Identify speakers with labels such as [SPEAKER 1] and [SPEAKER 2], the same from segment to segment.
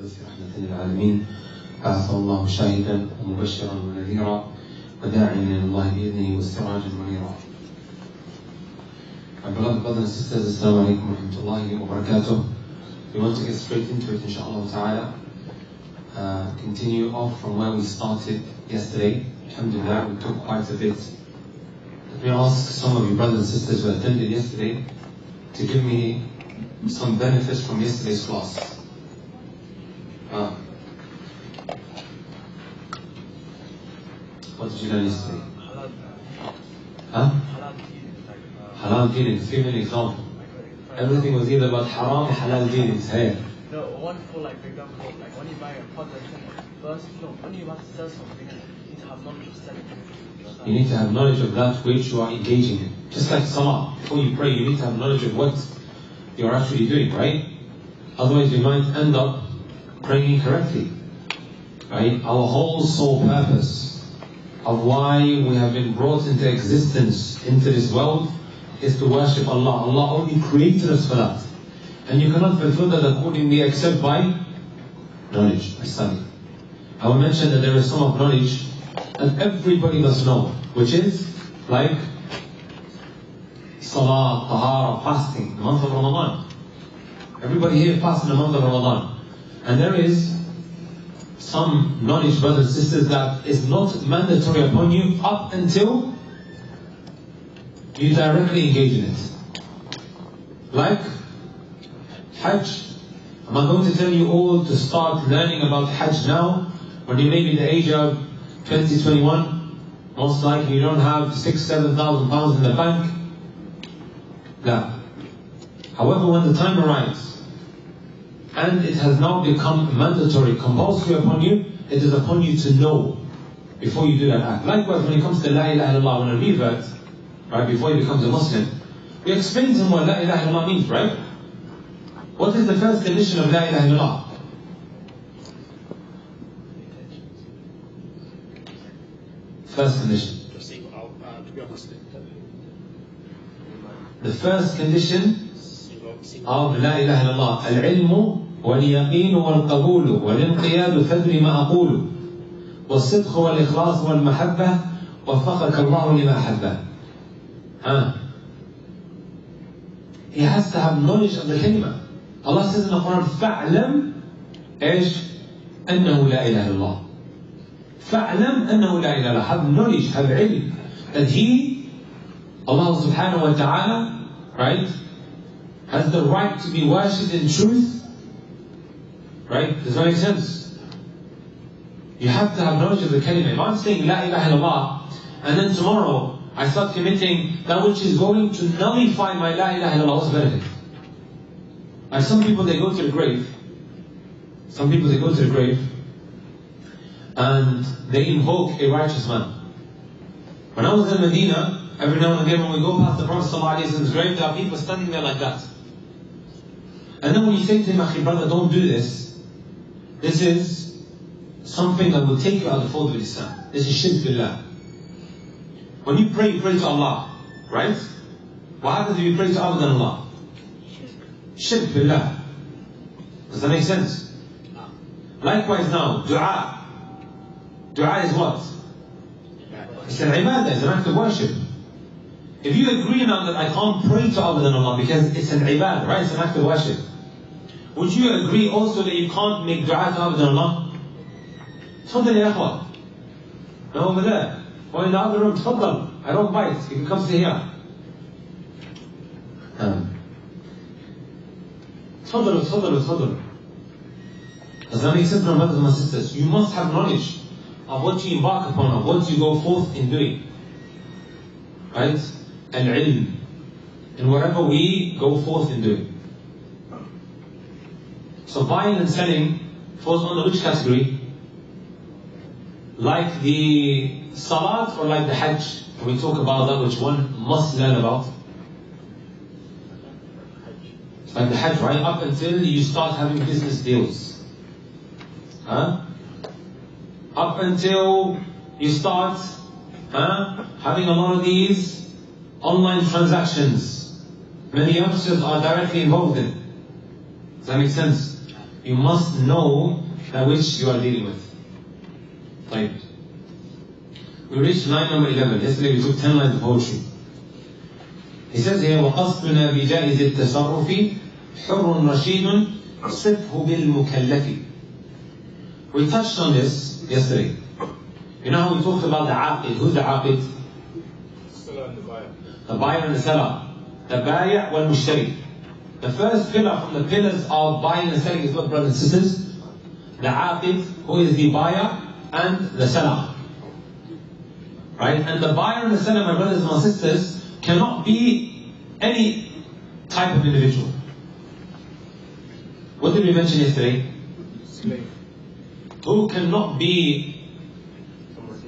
[SPEAKER 1] المبعوث رحمة للعالمين بعثه الله شاهدا ومبشرا ونذيرا وداعيا إلى الله بإذنه وسراجا منيرا. My beloved brothers and sisters, Assalamu alaikum wa rahmatullahi wa barakatuh. We want to get straight into it, inshaAllah ta'ala. Continue off from where we started yesterday. Alhamdulillah, we took quite a bit. Let me ask some of you brothers and sisters who attended yesterday to give me some benefits from yesterday's class. What did you learn yesterday? Halal dealings. Give me an example. Everything was either about haram or halal dealings. Hey.
[SPEAKER 2] No, one for like, for example, like when you buy a product, first, no, when you want to sell something, you need to have knowledge of selling it.
[SPEAKER 1] You need to have knowledge of that which you are engaging in. Just like salah, before you pray, you need to have knowledge of what you're actually doing, right? Otherwise, you might end up praying incorrectly, right? Our whole sole purpose of why we have been brought into existence, into this world, is to worship Allah. Allah only created us for that. And you cannot fulfill that accordingly except by knowledge, by study. I will mention that there is some of knowledge that everybody must know, which is like salah, tahara, fasting, the month of Ramadan. Everybody here fasts in the month of Ramadan. And there is some knowledge, brothers and sisters, that is not mandatory upon you up until you directly engage in it. Like Hajj. I'm not going to tell you all to start learning about Hajj now, when you may be the age of 20, 21. Most likely you don't have 6,000, 7,000 pounds in the bank. No. However, when the time arrives, and it has now become mandatory, compulsory upon you, it is upon you to know before you do that act. Likewise, when it comes to La ilaha illallah, when a revert, right, before he becomes a Muslim, we explain to him what La ilaha illallah means, right? What is the first condition of La ilaha illallah? First condition.
[SPEAKER 3] To be a Muslim.
[SPEAKER 1] The first condition of La ilaha illallah, al-ilmu wal-yaqeen wal-qabulu wal-inqiyadu fadri ma aqulu wal-sidq wal-ikhlas wal-mahabba waffaqaka Allahu lima ahabba. He has to have knowledge of the kalima. Allah says in the Quran, فَاعْلَمْ إيش أنه لا إله إلا الله. فَاعْلَمْ أنه لا إله إلا الله. Have knowledge, have ilm, that He, Allah subhanahu wa ta'ala, right, has the right to be worshipped in truth. Right? Does that make sense? You have to have knowledge of the kalima. If I'm saying La ilaha illallah, and then tomorrow I start committing that which is going to nullify my La ilaha illallah, what's the benefit? Like some people, they go to the grave. Some people, they go to the grave and they invoke a righteous man. When I was in Medina, every now and again when we go past the Prophet ﷺ's grave, there are people standing there like that. And then when you say to him, Akhi brother, don't do this. This is something that will take you out of the fold of Islam. This is shirk billah. When you pray to Allah, right? What happens if you pray to other than Allah? Shirk billah. Does that make sense? Likewise now, dua. Dua is what? It's an ibadah, it's an act of worship. If you agree now that I can't pray to other than Allah because it's an ibadah, right? It's an act of worship. Would you agree also that you can't make dua to other than Allah? Tfaddal ya akhwa. No, over there. Or in the other room, tfaddal. I don't bite. You can come stay here. Tfaddal. Does that make sense, my brothers and my sisters? You must have knowledge of what you embark upon, of what you go forth in doing. Right? Al-ilm. In whatever we go forth in doing. So buying and selling falls under which category? Like the salat or like the hajj? When we talk about that which one must learn about. It's like the hajj, right? Up until you start having business deals. Up until you start having a lot of these online transactions. Many youngsters are directly involved in. Does that make sense? You must know that which you are dealing with. Right. We reached line number 11. Yesterday we took 10 lines of poetry. He says here, وَقَصْدُنَا بِجَائِزِ التَّصَرُّفِ حُرٌّ رَشِيدٌ صِفْهُ بِالْمُكَلَّفِ. We touched on this yesterday. You know how we talked about the aqid? Who's the aqid?
[SPEAKER 3] The seller and the buyer.
[SPEAKER 1] The buyer and the seller. The bayi' wal mushtari. The first pillar from the pillars of buying and selling is what, brothers and sisters? The aqid, who is the buyer and the seller. Right? And the buyer and the seller, my brothers and my sisters, cannot be any type of individual. What did we mention yesterday?
[SPEAKER 3] Slave.
[SPEAKER 1] Who cannot be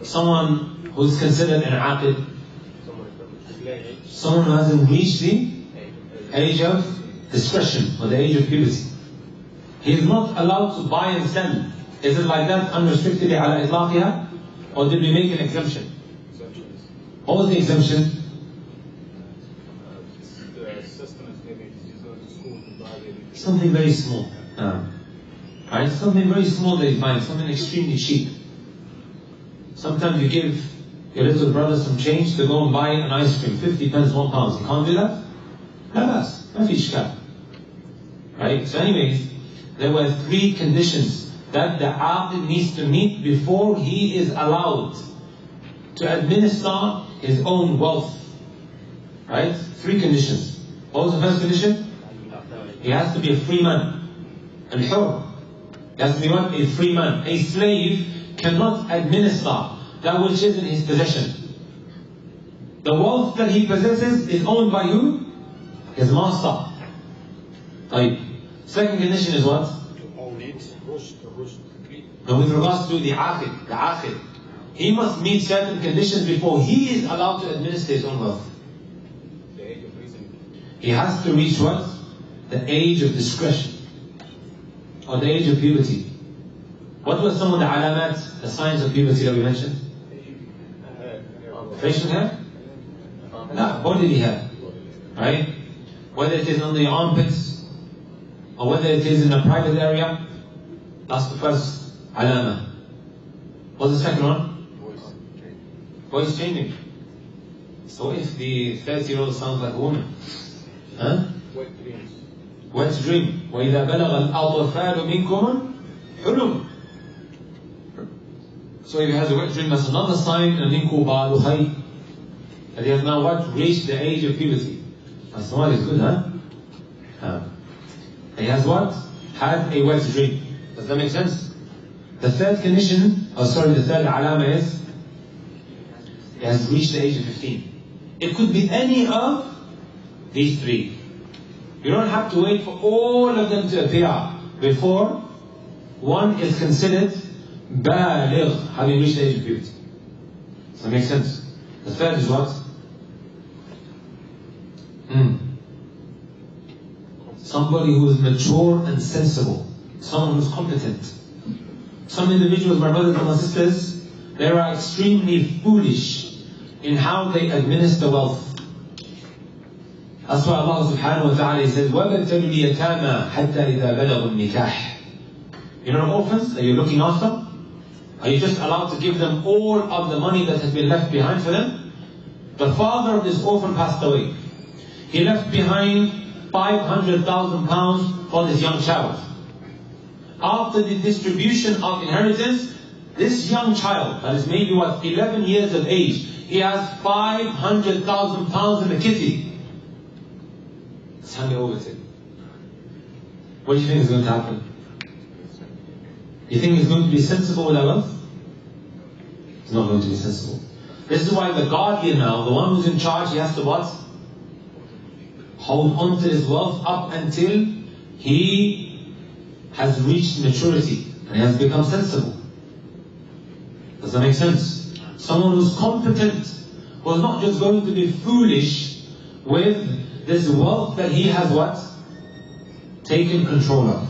[SPEAKER 1] someone who's considered an aqid? Someone who hasn't reached the age of discretion or the age of puberty. He is not allowed to buy and sell. Is it like that unrestrictedly ala itlaqiha? Or did we make an exemption?
[SPEAKER 3] Exemptions.
[SPEAKER 1] What was the exemption?
[SPEAKER 3] The sustenance, maybe he's going to school and buy it.
[SPEAKER 1] Something very small. Right? Something very small that he's buying, something extremely cheap. Sometimes you give your little brother some change to go and buy an ice cream, 50 pence, £1. You can't do that? لا بأس, ما في إشكال. Right? So anyways, there were 3 conditions that the aqid needs to meet before he is allowed to administer his own wealth. Right? 3 conditions. What was the first condition? He has to be a free man. Al-hur. He has to be what? A free man. A slave cannot administer that which is in his possession. The wealth that he possesses is owned by who? His master. Right. Second condition is what?
[SPEAKER 3] To own it. Rushd.
[SPEAKER 1] Now with regards to the aqid, he must meet certain conditions before he is allowed to administer his own wealth.
[SPEAKER 3] The age of reason.
[SPEAKER 1] He has to reach what? The age of discretion. Or the age of puberty. What were some of the alamat, the signs of puberty that we mentioned? Facial hair? No, bodily hair. Right? Whether it is on the armpits, or whether it is in a private area, that's the first alama. What's the second one? Voice changing. So if the 30-year-old sounds like a woman, huh?
[SPEAKER 3] Wet dreams.
[SPEAKER 1] Wet dream. وَإِذَا بَلَغَ الْأَطْفَالُ مِنْكُمُ حُلُمٌ. So if he has a wet dream, that's another sign, that he has now what? Reached the age of puberty. That's Somali is good, huh? He has what? Had a wet dream. Does that make sense? The third condition, the third alama is, he has reached the age of 15. It could be any of these 3. You don't have to wait for all of them to appear before one is considered baligh, having reached the age of puberty. Does that make sense? The third is what? Somebody who is mature and sensible. Someone who is competent. Some individuals, my brothers and my sisters, they are extremely foolish in how they administer wealth. That's why Allah subhanahu wa ta'ala says, وَبَتَلُوا الْيَتَامَى حَتَّى إِذَا بَلَغُوا النِّكَاحِ. You know orphans that you're looking after? Are you just allowed to give them all of the money that has been left behind for them? The father of this orphan passed away. He left behind £500,000 for this young child. After the distribution of inheritance, this young child, that is maybe 11 years of age, he has £500,000 in the kitty. Let's hand it over to him. What do you think is going to happen? You think he's going to be sensible with that wealth? He's not going to be sensible. This is why the guardian now, the one who's in charge, he has to what? Hold on to his wealth up until he has reached maturity and he has become sensible. Does that make sense? Someone who's competent, who is not just going to be foolish with this wealth that he has what? Taken control of.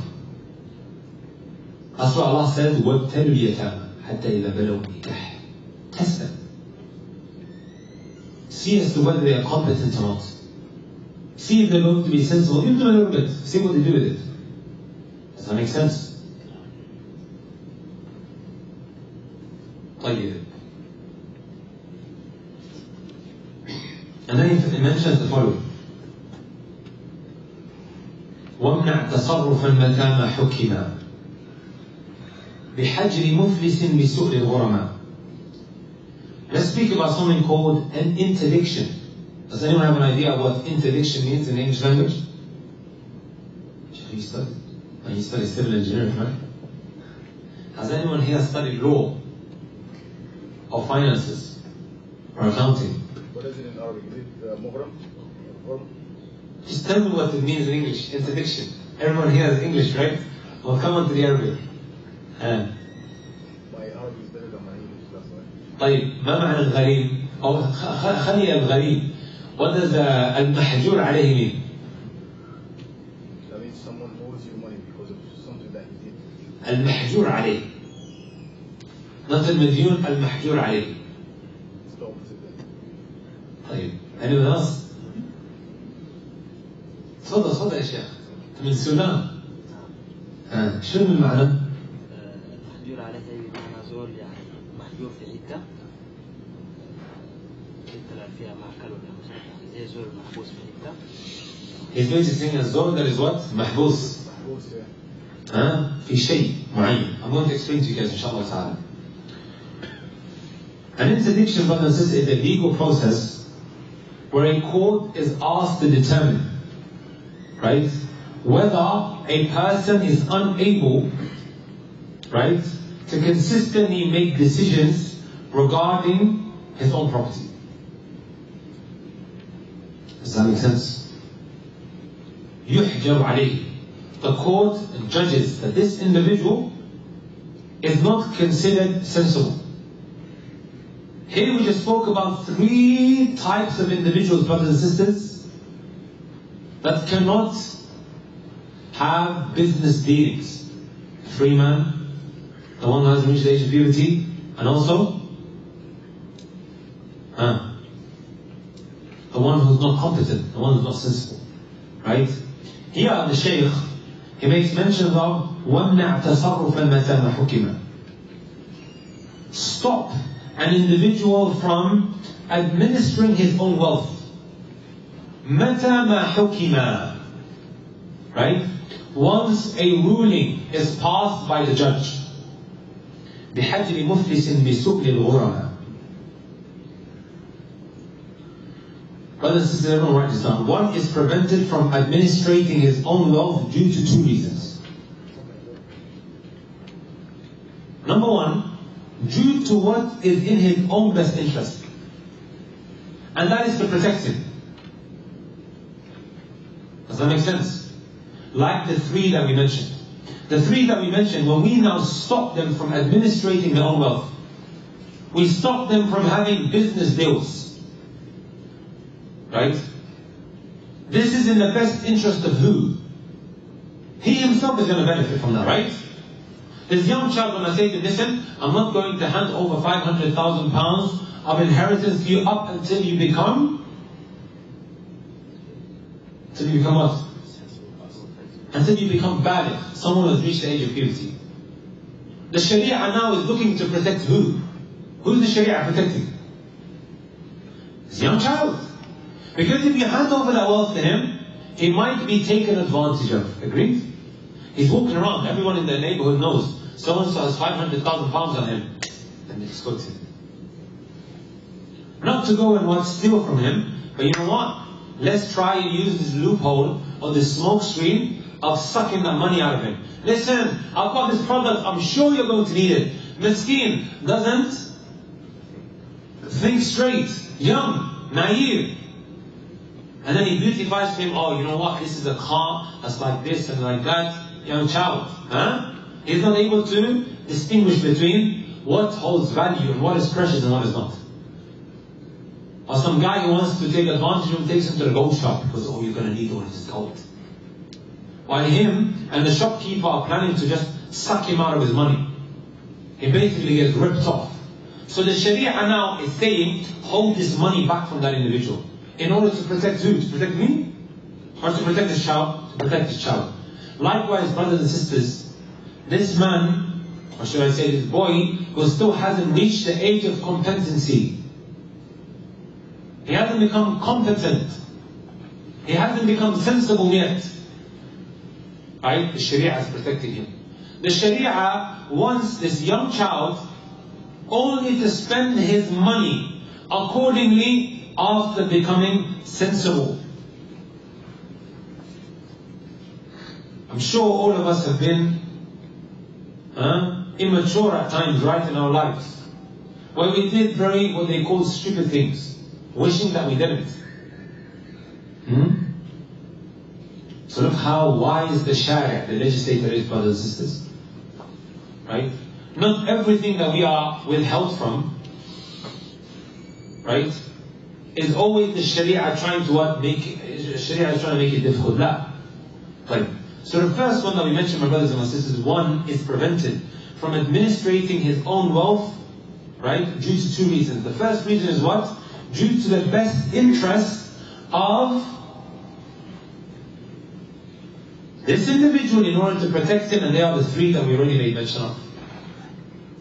[SPEAKER 1] That's why Allah says, وَابْتَلُوا الْيَتَامَى حَتَّى إِذَا بَلَغُوا النِّكَاحَ. Test them. See as to whether they are competent or not. See if they're going to be sensible. Give them a little bit. See what they do with it. Does that make sense? طيب. And then he mentions the following. وامنع تصرفا متى ما حكم بحجر مفلس بسؤل الغرماء. Let's speak about something called an interdiction. Does anyone have an idea of what interdiction means in English language? You studied civil engineering, right? Has anyone here studied law or finances or accounting?
[SPEAKER 3] What is it in Arabic? Is it mughram?
[SPEAKER 1] Just tell me what it means in English, interdiction. Everyone here is English, right? Well, come on to the Arabic.
[SPEAKER 3] My Arabic is better than my English, that's why.
[SPEAKER 1] طيب ما معنى الغريم؟ أو خلي الغريم. What does المحجور عليه mean?
[SPEAKER 3] That means someone owes you money because of something that he did.
[SPEAKER 1] المحجور عليه. Not المديون, المحجور عليه.
[SPEAKER 3] It's the opposite then.
[SPEAKER 1] طيب anyone else؟ تفضل يا شيخ. من السودان. شنو المعنى؟
[SPEAKER 4] محجور عليه بمعنى زول يعني محجور في حته طلع فيها معكل ولا مثلا زي زول محبوس في حته.
[SPEAKER 1] He's going to sing a zone that is what? محبوس. في شيء معين. I'm going to explain to you guys inshallah ta'ala. An interdiction, brothers and sisters, is a legal process where a court is asked to determine, right, whether a person is unable, right, to consistently make decisions regarding his own property. Does that make sense? يحجر عليه. The court judges that this individual is not considered sensible. Here we just spoke about 3 types of individuals, brothers and sisters, that cannot have business dealings. The free man, the one who hasn't reached the age of puberty, and also the one who's not competent, the one who's not sensible. Right? Here the Shaykh, he makes mention of وَمْنَعْ تَصَرُّفًا مَتَى مَا حُكِمَ. Stop an individual from administering his own wealth. مَتَى مَا حُكِمَ. Right? Once a ruling is passed by the judge. بِحَجْرِ مُفْلِسٍ بِسُؤْلِ الْغُرَمَةِ. Brothers and sisters, everyone write this down. One is prevented from administrating his own wealth due to 2 reasons. Number 1, due to what is in his own best interest. And that is to protect him. Does that make sense? Like the 3 that we mentioned. The 3 that we mentioned, when we now stop them from administrating their own wealth, we stop them from having business deals. Right? This is in the best interest of who? He himself is going to benefit from that, right? This young child, when I say to him, listen, I'm not going to hand over £500,000 of inheritance to you up until you become what? Until you become baligh, someone who has reached the age of puberty. The Sharia now is looking to protect who? Who is the Sharia protecting? This young child. Because if you hand over that wealth to him, he might be taken advantage of. Agreed? He's walking around, everyone in the neighborhood knows, so-and-so has £500,000 on him. And they just go to him. Not to go and steal from him, but you know what? Let's try and use this loophole or this smoke screen of sucking that money out of him. Listen, I've got this product, I'm sure you're going to need it. Miskeen doesn't think straight, young, naive. And then he beautifies to him, oh, you know what, this is a car that's like this and like that. Young child, he's not able to distinguish between what holds value and what is precious and what is not. Or some guy who wants to take advantage of him takes him to the gold shop because, oh, you're going to need all this gold. While him and the shopkeeper are planning to just suck him out of his money. He basically gets ripped off. So the Sharia now is saying, hold this money back from that individual. In order to protect who? To protect me? Or to protect this child? To protect this child. Likewise, brothers and sisters, this man, or should I say this boy, who still hasn't reached the age of competency. He hasn't become competent. He hasn't become sensible yet. Right? The Sharia is protecting him. The Sharia wants this young child only to spend his money accordingly after becoming sensible. I'm sure all of us have been immature at times, right, in our lives, where we did very, what they call stupid things, wishing that we didn't. So look how wise the Sharia, the legislator is, brothers and sisters. Right? Not everything that we are withheld from, right, is always the Sharia trying to make it difficult. La. Right. So the first one that we mentioned, my brothers and my sisters, one is prevented from administrating his own wealth, right, due to two reasons. The first reason is what? Due to the best interest of this individual in order to protect him, and they are the three that we already made mention of.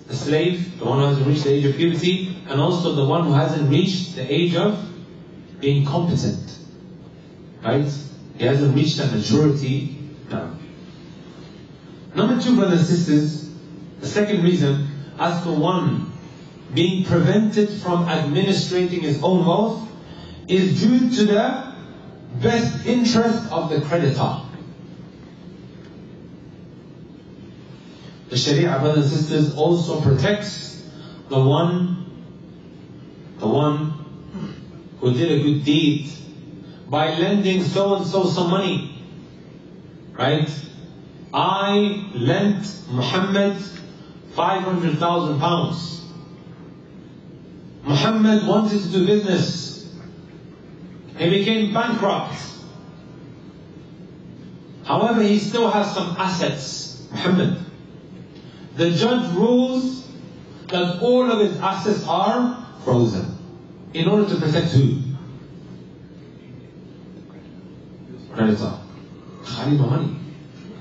[SPEAKER 1] The slave, the one who hasn't reached the age of puberty, and also the one who hasn't reached the age of being competent. Right? He hasn't reached that maturity now. Number two, brothers and sisters, the second reason, as for one being prevented from administrating his own wealth, is due to the best interest of the creditor. The Sharia, brothers and sisters, also protects the one who did a good deed by lending so and so some money. Right? I lent Muhammad 500,000 pounds. Muhammad wanted to do business. He became bankrupt. However, he still has some assets. Muhammad. The judge rules that all of his assets are frozen. In order to protect who? Creditor. I need my money.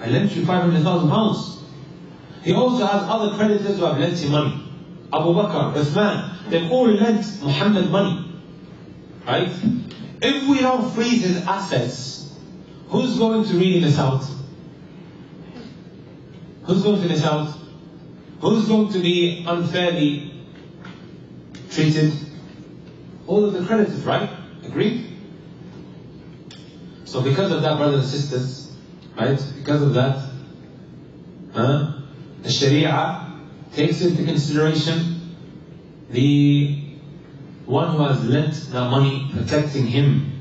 [SPEAKER 1] I lent you 500,000 pounds. He also has other creditors who have lent him money. Abu Bakr, Uthman, they've all lent Muhammad money. Right? If we don't freeze his assets, who's going to really miss out? Who's going to miss out? Who's going to be unfairly treated? All of the creditors, right? Agreed? So because of that, brothers and sisters, right? Because of that, the Sharia takes into consideration the one who has lent that money, protecting him.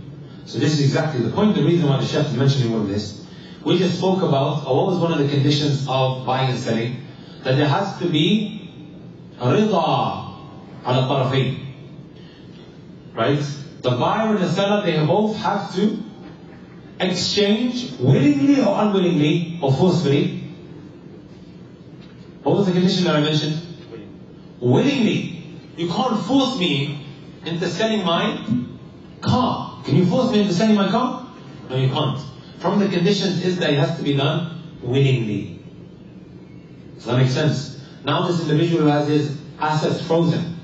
[SPEAKER 1] So this is exactly the point, the reason why the Shaykh is mentioning all of this. We just spoke about, or what was one of the conditions of buying and selling? That there has to be rida ala tarafayn. Right? The buyer and the seller, they both have to exchange willingly or unwillingly or forcefully. What was the condition that I mentioned? Willingly. You can't force me into selling my car. Can you force me into selling my car? No, you can't. From the conditions is that it has to be done willingly. Does that make sense? Now this individual who has his assets frozen,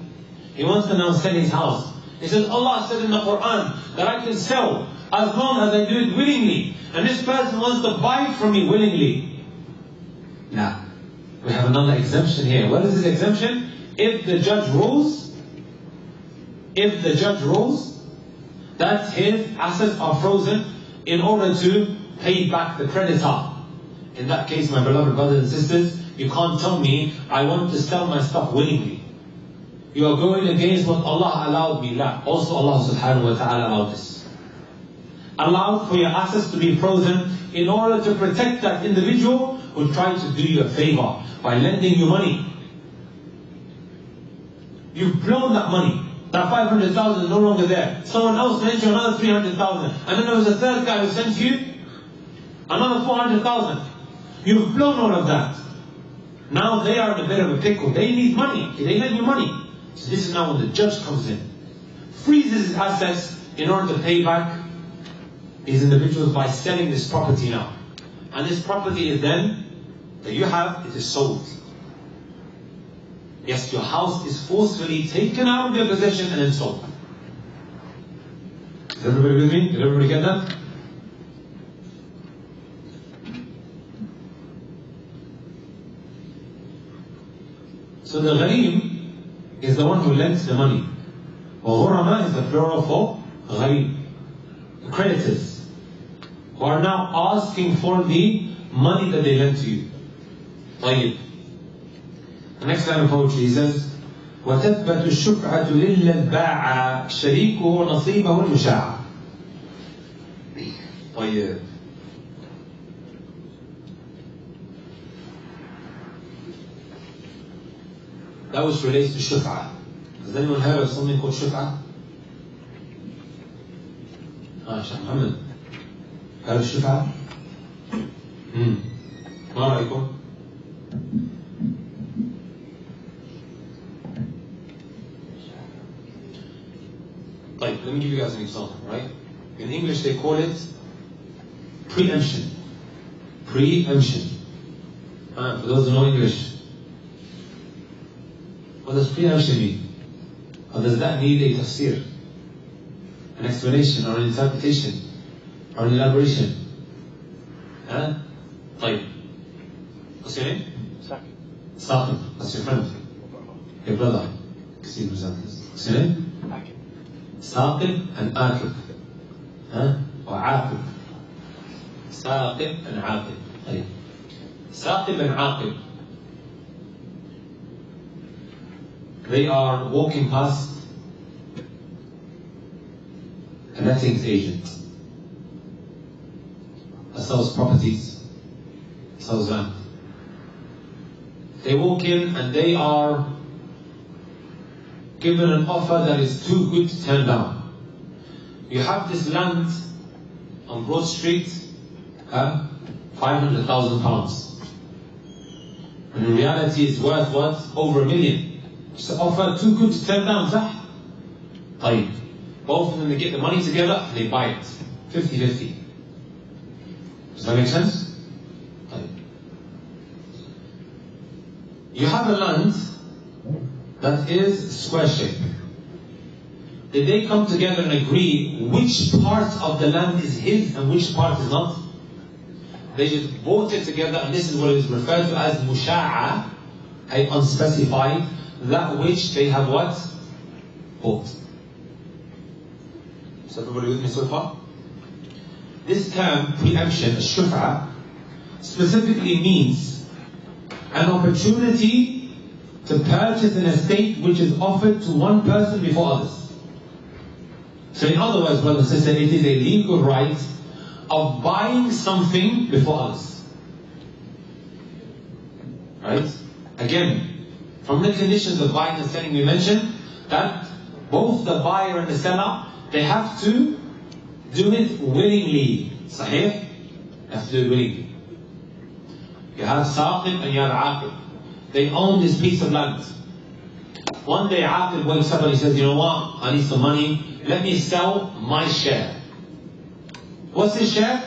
[SPEAKER 1] he wants to now sell his house. He says, Allah said in the Quran that I can sell as long as I do it willingly. And this person wants to buy from me willingly. Now, we have another exemption here. What is this exemption? If the judge rules that his assets are frozen in order to pay back the creditor. In that case, my beloved brothers and sisters, you can't tell me I want to sell my stuff willingly. You are going against what Allah allowed me. La. Also Allah subhanahu wa ta'ala allowed this. Allowed for your assets to be frozen in order to protect that individual who tried to do you a favor by lending you money. You've blown that money. That 500,000 is no longer there. Someone else lent you another 300,000. And then there was a third guy who sent you another 400,000. You've blown all of that. Now they are in a bit of a pickle. They need money. They lend you money. So this is now when the judge comes in. Freezes his assets in order to pay back these individuals by selling this property now. And this property is then, that you have, it is sold. Yes, your house is forcefully taken out of your possession and then sold. Is everybody with me? Did everybody get that? So the gharim is the one who lends the money. Ghurama is the plural for gharim. The creditors who are now asking for the money that they lent to you. طيب. The next line of poetry says وتثبت الشفعة للذي باع شريكه نصيبه المشاع. طيب. That was related to shuf'a. Has anyone heard of something called shuf'a? Shaykh Muhammad. Heard of shuf'a? ما رأيكم؟ Let me give you guys an example, right? In English they call it preemption. Preemption. For those who know English, what does preemption mean? Or does that need a tafsir? An explanation or an interpretation or an elaboration? طيب. What's your name? Saqib. That's your friend. Your brother. What's your name? Saqib and Aqib. وعاقب. Saqib and Aqib. طيب. Saqib and Aqib. They are walking past a lettings agent that sells properties, sells land. They walk in and they are given an offer that is too good to turn down. You have this land on Broad Street, £500,000. And in reality it's worth what? Over $1 million. It's an offer too good to turn down, صح? طيب. Both of them, they get the money together and they buy it. 50-50. Does that make sense? طيب. You have a land that is square shape. Did they come together and agree which part of the land is his and which part is not? They just bought it together, and this is what is referred to as musha'a, unspecified, that which they have what? Bought. Is everybody with me so far? This term, preemption, shuf'a, specifically means an opportunity to purchase an estate which is offered to one person before others. So in other words, brothers and sisters, it is a legal right of buying something before others. Right? Again, from the conditions of buying and selling, we mentioned that both the buyer and the seller, they have to do it willingly. Sahih? They have to do it willingly. You have Saqib and you have Aqib. They own this piece of land. One day Aqib wakes up and he says, you know what? I need some money. Let me sell my share. What's his share?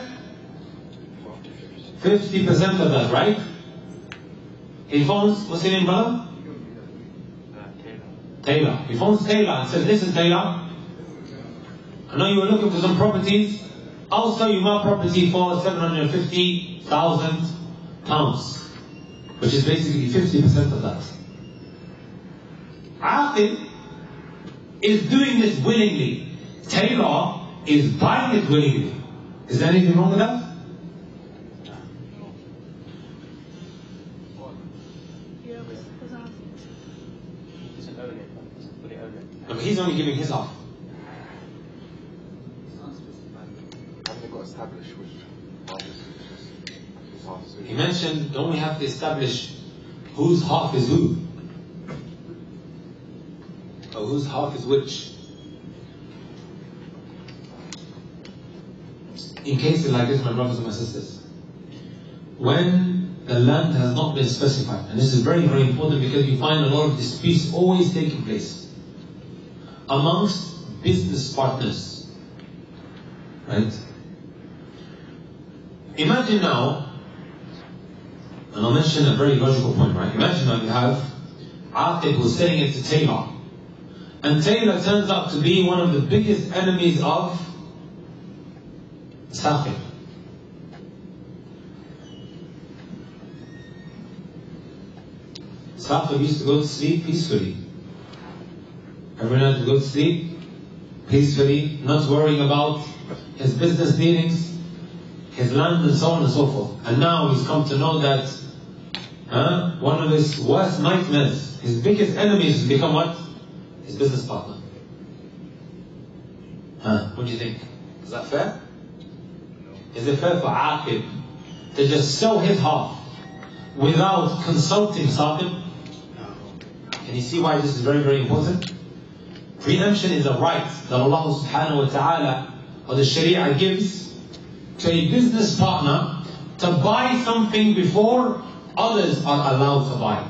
[SPEAKER 1] 50% of that, right? He phones, what's your name, brother? Taylor. He phones Taylor and says, listen Taylor, I know you were looking for some properties. I'll sell you my property for £750,000, which is basically 50% of that. Aqib is doing this willingly. Taylor is buying it willingly. Is there anything wrong with that? No, but he's only giving his half. He mentioned, don't we have to establish whose half is who? Or whose half is which? In cases like this, my brothers and my sisters, when the land has not been specified, and this is very, very important because you find a lot of disputes always taking place amongst business partners, right? Imagine now And I'll mention a very logical point, right? Imagine that you have Aqib who's selling it to Taylor. And Taylor turns out to be one of the biggest enemies of Saqib. Saqib used to go to sleep peacefully. Every night to go to sleep peacefully, not worrying about his business dealings, his land and so on and so forth. And now he's come to know that one of his worst nightmares, his biggest enemies has become what? His business partner. What do you think? Is that fair? Is it fair for Aqib to just sell his half without consulting Saqib? Can you see why this is very, very important? Preemption is a right that Allah subhanahu wa ta'ala or the Sharia gives to a business partner to buy something before others are allowed to buy.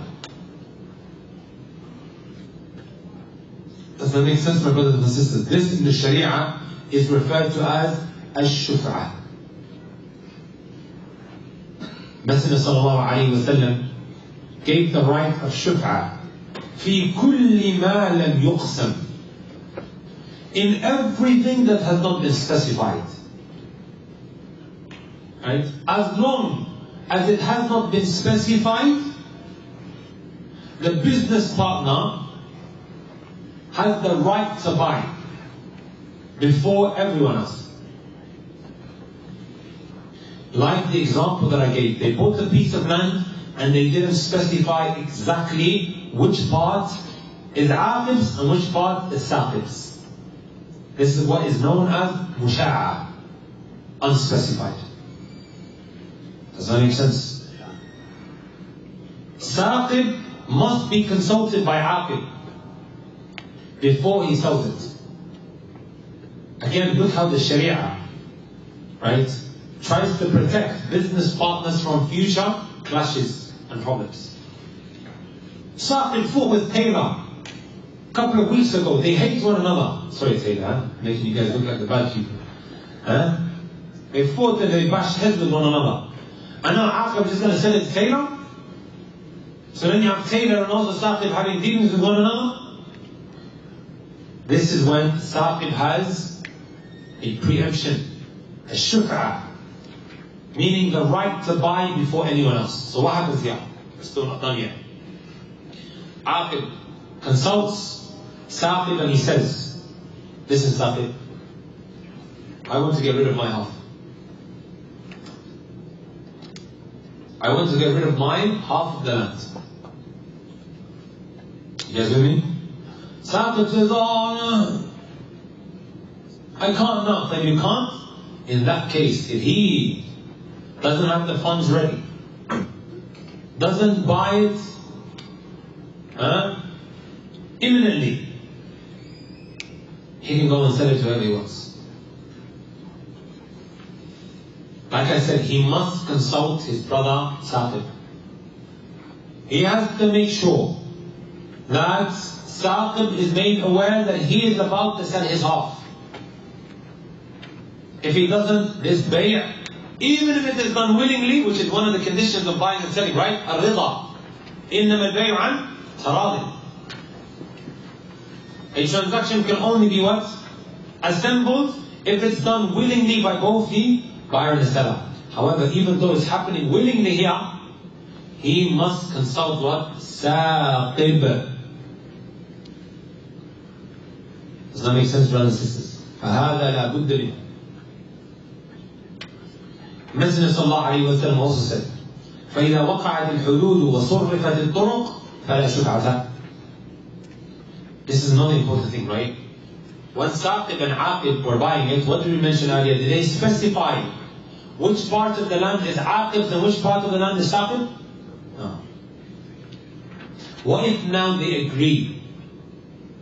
[SPEAKER 1] Does that make sense, my brothers and sisters? This in the Sharia is referred to as al-shuf'ah. Messenger sallallahu alayhi wa sallam gave the right of shuf'ah في كل ما لم يقسم, in everything that has not been specified. Right? As long as it has not been specified, the business partner has the right to buy before everyone else. Like the example that I gave, they bought a piece of land and they didn't specify exactly which part is Aqib's and which part is Saqib's. This is what is known as musha'a, unspecified. Does that make sense? Saqib must be consulted by Aqib before he sells it. Again, look how the Sharia, right, tries to protect business partners from future clashes and problems. Saqib fought with Taylor a couple of weeks ago. They hate one another. Sorry, Taylor, making you guys look like the bad people. They fought and they bashed heads with one another. And now Aqib is just going to sell it to Taylor? So then you have Taylor and also Saqib having dealings with one another? This is when Saqib has a preemption, a shuf'ah, meaning the right to buy before anyone else. So what happens here? We're still not done yet. Aqib consults Saqib and he says, listen Saqib, I want to get rid of my half. I want to get rid of my half of the land. You guys with me? Saqib says, oh no, I can't now. Then you can't? In that case, if he doesn't have the funds ready, doesn't buy it imminently, he can go and sell it to whoever he wants. Like I said, he must consult his brother Saqib. He has to make sure that Saqib is made aware that he is about to sell his half. If he doesn't, this bay', even if it is done willingly, which is one of the conditions of buying and selling, right? Al-rida. إِنَّمَا الْبَيْعُ عَنْ تَرَاضٍ. A transaction can only be what? Assembled if it's done willingly by both the buyer and the seller. However, even though it's happening willingly here, he must consult what? Saqib. Does that make sense, brothers and sisters? فَهَذَا لَا بُدَّ مِنْهُ. Messenger sallallahu alayhi wa sallam also said, فَإِذَا وَقَعَتِ الْحُدُودُ وَصُرِّفَتِ الطُّرُقُ فَلَا شُفْعَةَ. This is another important thing, right? When Saqib and Aqib were buying it, what did we mention earlier? Did they specify which part of the land is Aqib's and which part of the land is Saqib? No. What if now they agree?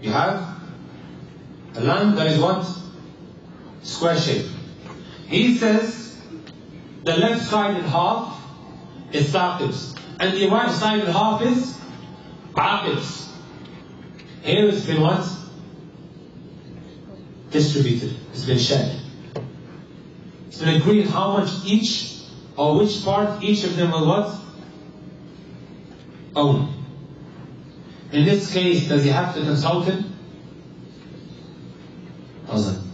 [SPEAKER 1] You have a land that is what? Square shape. He says the left-sided half is Saqib's and the right-sided half is Aqib's. Here it's been what? Distributed. It's been shared. It's been agreed how much each, or which part each of them will what? own. In this case, does he have to consult him? Doesn't.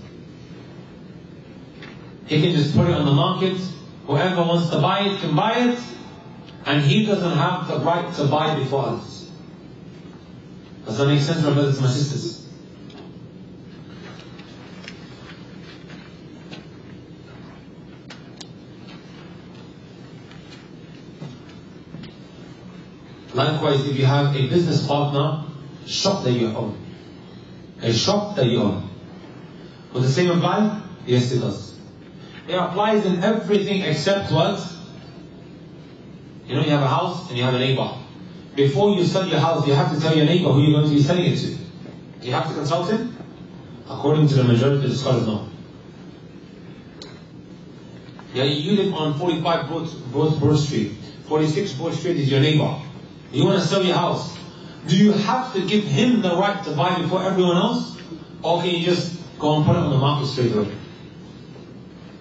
[SPEAKER 1] He can just put it on the market. Whoever wants to buy it can buy it, and he doesn't have the right to buy before others. Does that make sense, my brothers and my sisters? Likewise, if you have a business partner, shop that you own. A shop that you own. Will the same apply? Yes, it does. It applies in everything except what? You know, you have a house and you have a neighbor. Before you sell your house, you have to tell your neighbor who you're going to be selling it to. Do you have to consult him? According to the majority of the scholars, no. Yeah, you live on 45 Broad Street. 46 Broad Street is your neighbor. You want to sell your house. Do you have to give him the right to buy before everyone else? Or can you just go and put it on the market straight away?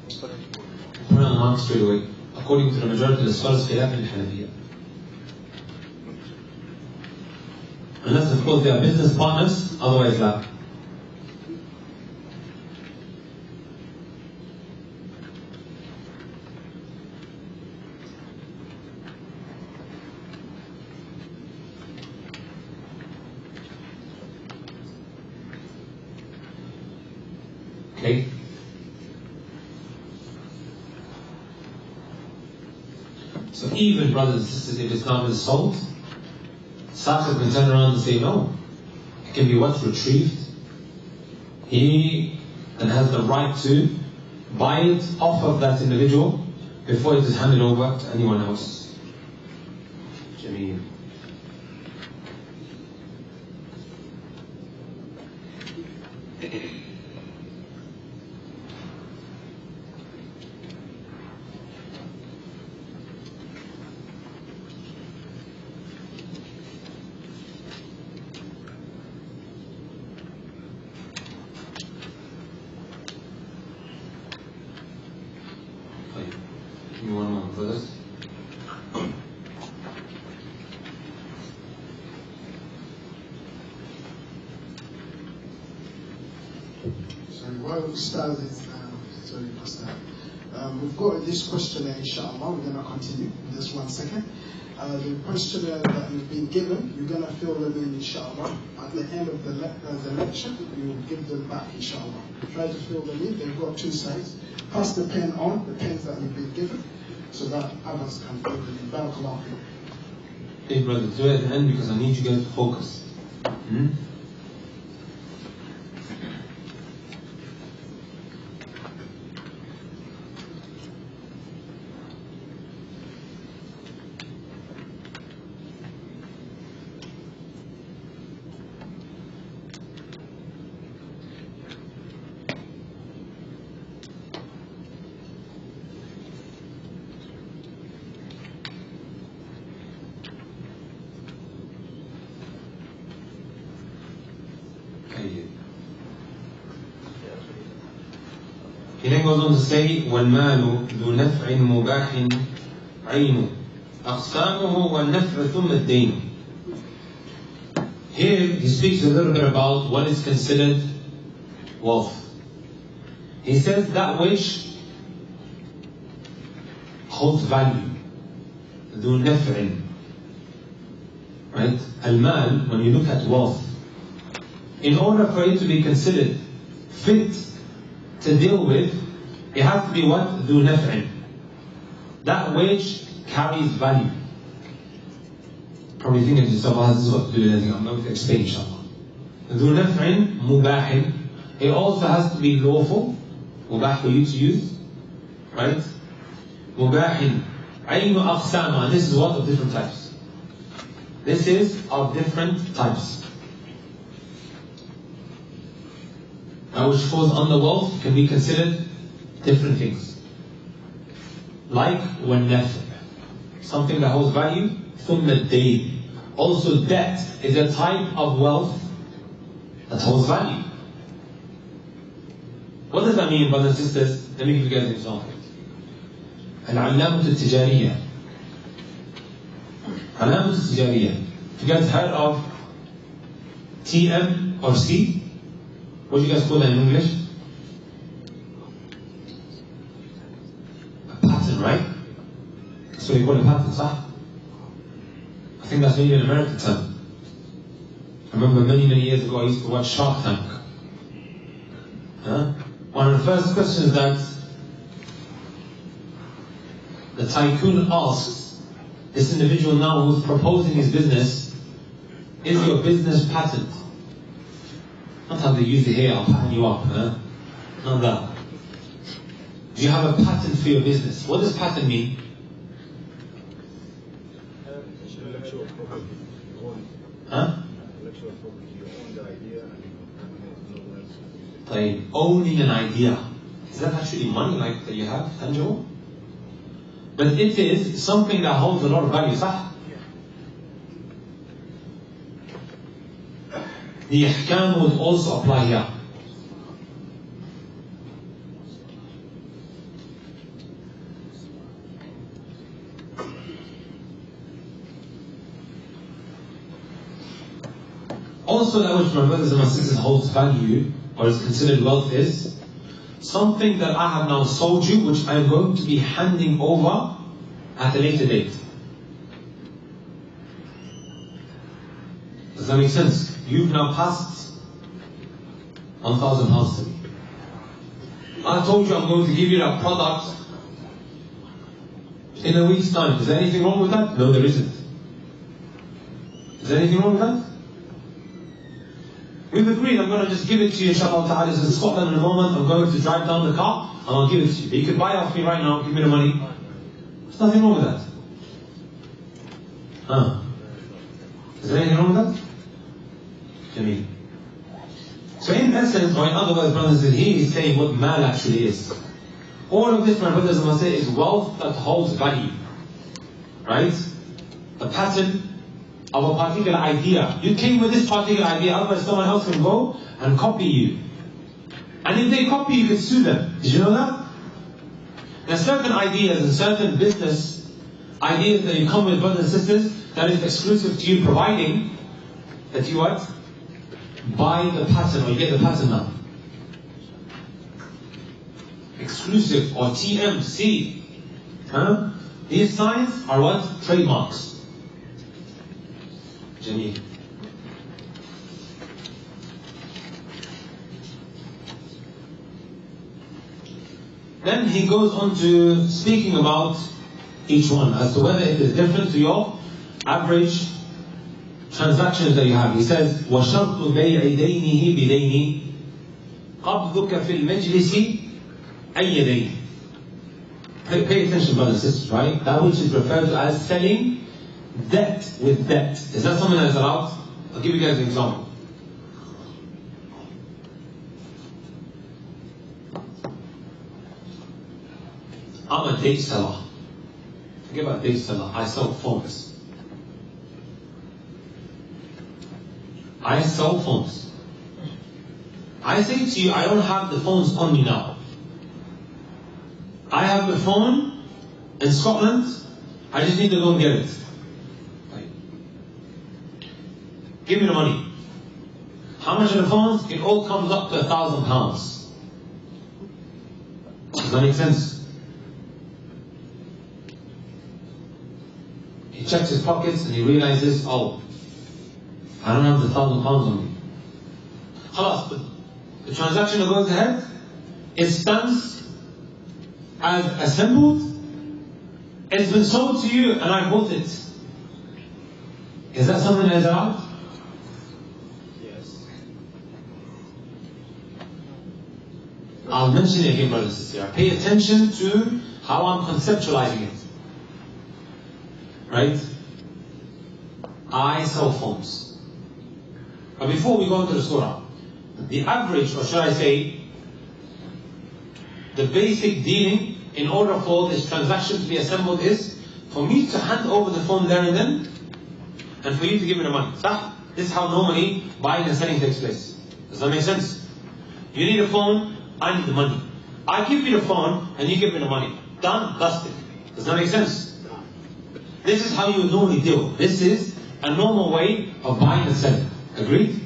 [SPEAKER 1] Put it on the market straight away. According to the majority of the scholars, khilaf al-Hanafiyya. Unless, of course, they are business partners, otherwise that. Okay. So even brothers and sisters, if it's not been sold, Saqib can turn around and say no. It can be what? Retrieved. He then has the right to buy it off of that individual before it is handed over to anyone else. Jameel. Give me 1 moment for this.
[SPEAKER 5] Sorry, while Ustaz is we've got this questionnaire, inshallah. We're going to continue in just 1 second. The questionnaire that you've been given, you're going to fill them in, inshallah. At the end of the lecture, you will give them back, inshallah. Try to fill them in. They've got 2 sides. Pass the pen on, the pens that you've been given, so that others can fill them in. Barakallahu fiik.
[SPEAKER 1] Hey brother, do it at the end because I need you guys to focus. He then goes on to say, وَالْمَالُ ذُو نَفْعٍ مُبَاحٍ عَيْنُ أَقْسَامُهُ وَالنَّفْعُ ثُمَّ الدَّيْنُ. Here he speaks a little bit about what is considered wealth. He says that which holds value. ذُو نَفْعٍ. Right? Al-mal, when you look at wealth, in order for it to be considered fit to deal with, it has to be what? ذُو نَفْعٍ. That which carries value. Probably thinking to yourself, oh, this is what to do with anything. I'm going to explain, inshallah. ذُو نَفْعٍ مُبَاحٍ. It also has to be lawful, mubah for you to use, right? مُبَاحٍ عَيْنُ أَقْسَامًا. This is what? Of different types. This is of different types. That which falls under wealth can be considered different things. Like وَالنَّفْعِ, something that holds value. ثُمَّ الدَّيْنِ, also debt is a type of wealth that holds value. What does that mean, brothers and sisters? Let me give you guys an example. العلامة التجارية علامة تجارية. You guys heard of TM or C? What do you guys call that in English? A patent, right? That's what you call a patent, صح? I think that's maybe an American term. I remember many years ago I used to watch Shark Tank. One of the first questions that the tycoon asks this individual now who's proposing his business, is your business patent? Not how they use it here, I'll patent you up. Not that. Do you have a patent for your business? What does patent mean?
[SPEAKER 3] Intellectual property. You own intellectual property. You own the idea and you no one else can use it.
[SPEAKER 1] Like owning an idea. Is that actually money like that you have, tangible? But it is something that holds a lot of value, صح? The ihkam would also apply here. Also, that which my brothers and my sisters holds value or is considered wealth is something that I have now sold you, which I am going to be handing over at a later date. Does that make sense? You've now passed £1,000 to me. I told you I'm going to give you that product in a week's time. Is there anything wrong with that? No, there isn't. Is there anything wrong with that? We've agreed I'm going to just give it to you, inshallah ta'ala. It's in Scotland in a moment. I'm going to drive down the car and I'll give it to you. You could buy it off me right now, give me the money. There's nothing wrong with that. Is there anything wrong with that? Jameel. So in essence, or in other words, brothers, he is saying what mal actually is. All of this, my brothers and sisters, is wealth that holds value. Right? The pattern of a particular idea. You came with this particular idea, otherwise someone else can go and copy you. And if they copy, you can sue them. Did you know that? There are certain ideas and certain business ideas that you come with, brothers and sisters, that is exclusive to you, providing that you what? Buy the patent, or you get the patent now. Exclusive, or TMC. These signs are what? Trademarks. Jameel. Then he goes on to speaking about each one as to whether it is different to your average transactions that you have. He says, وَشَرْطُ بَيْعِ دَيْنِهِ بِدَيْنِ قَبْضُكَ فِي الْمَجْلِسِ أَيَّ دَيْنِ. Pay attention, brothers and sisters, right? That which is referred to as selling debt with debt. Is that something that is allowed? I'll give you guys an example. I'm a date seller. Forget about date seller. I sell phones. I sell phones. I say to you, I don't have the phones on me now. I have the phone in Scotland. I just need to go and get it. Right. Give me the money. How much are the phones? It all comes up to £1,000. Does that make sense? He checks his pockets and he realizes, oh, I don't have the £1,000 on me. Khalas, the transaction that goes ahead, it stands as assembled. It's been sold to you and I bought it. Is that something that is allowed?
[SPEAKER 3] Yes.
[SPEAKER 1] I'll mention it again, brothers and sisters. Pay attention to how I'm conceptualizing it. Right? I sell phones. But before we go into the surah, the average, or should I say, the basic dealing in order for this transaction to be assembled is for me to hand over the phone there and then, and for you to give me the money. This is how normally buying and selling takes place. Does that make sense? You need a phone, I need the money. I give you the phone and you give me the money. Done, dusted. Does that make sense? This is how you normally deal. This is a normal way of buying and selling. Agreed?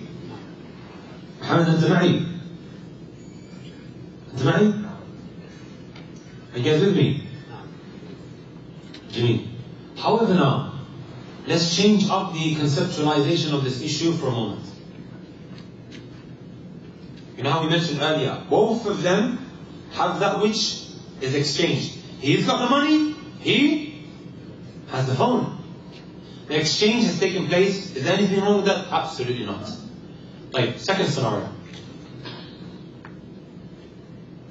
[SPEAKER 1] محمد أنت معي؟ أنت معي؟ Are you guys with me? Jameel. However now, let's change up the conceptualization of this issue for a moment. You know how we mentioned earlier, both of them have that which is exchanged. He's got the money, he has the phone. The exchange has taken place. Is there anything wrong with that? Absolutely not. Like, second scenario.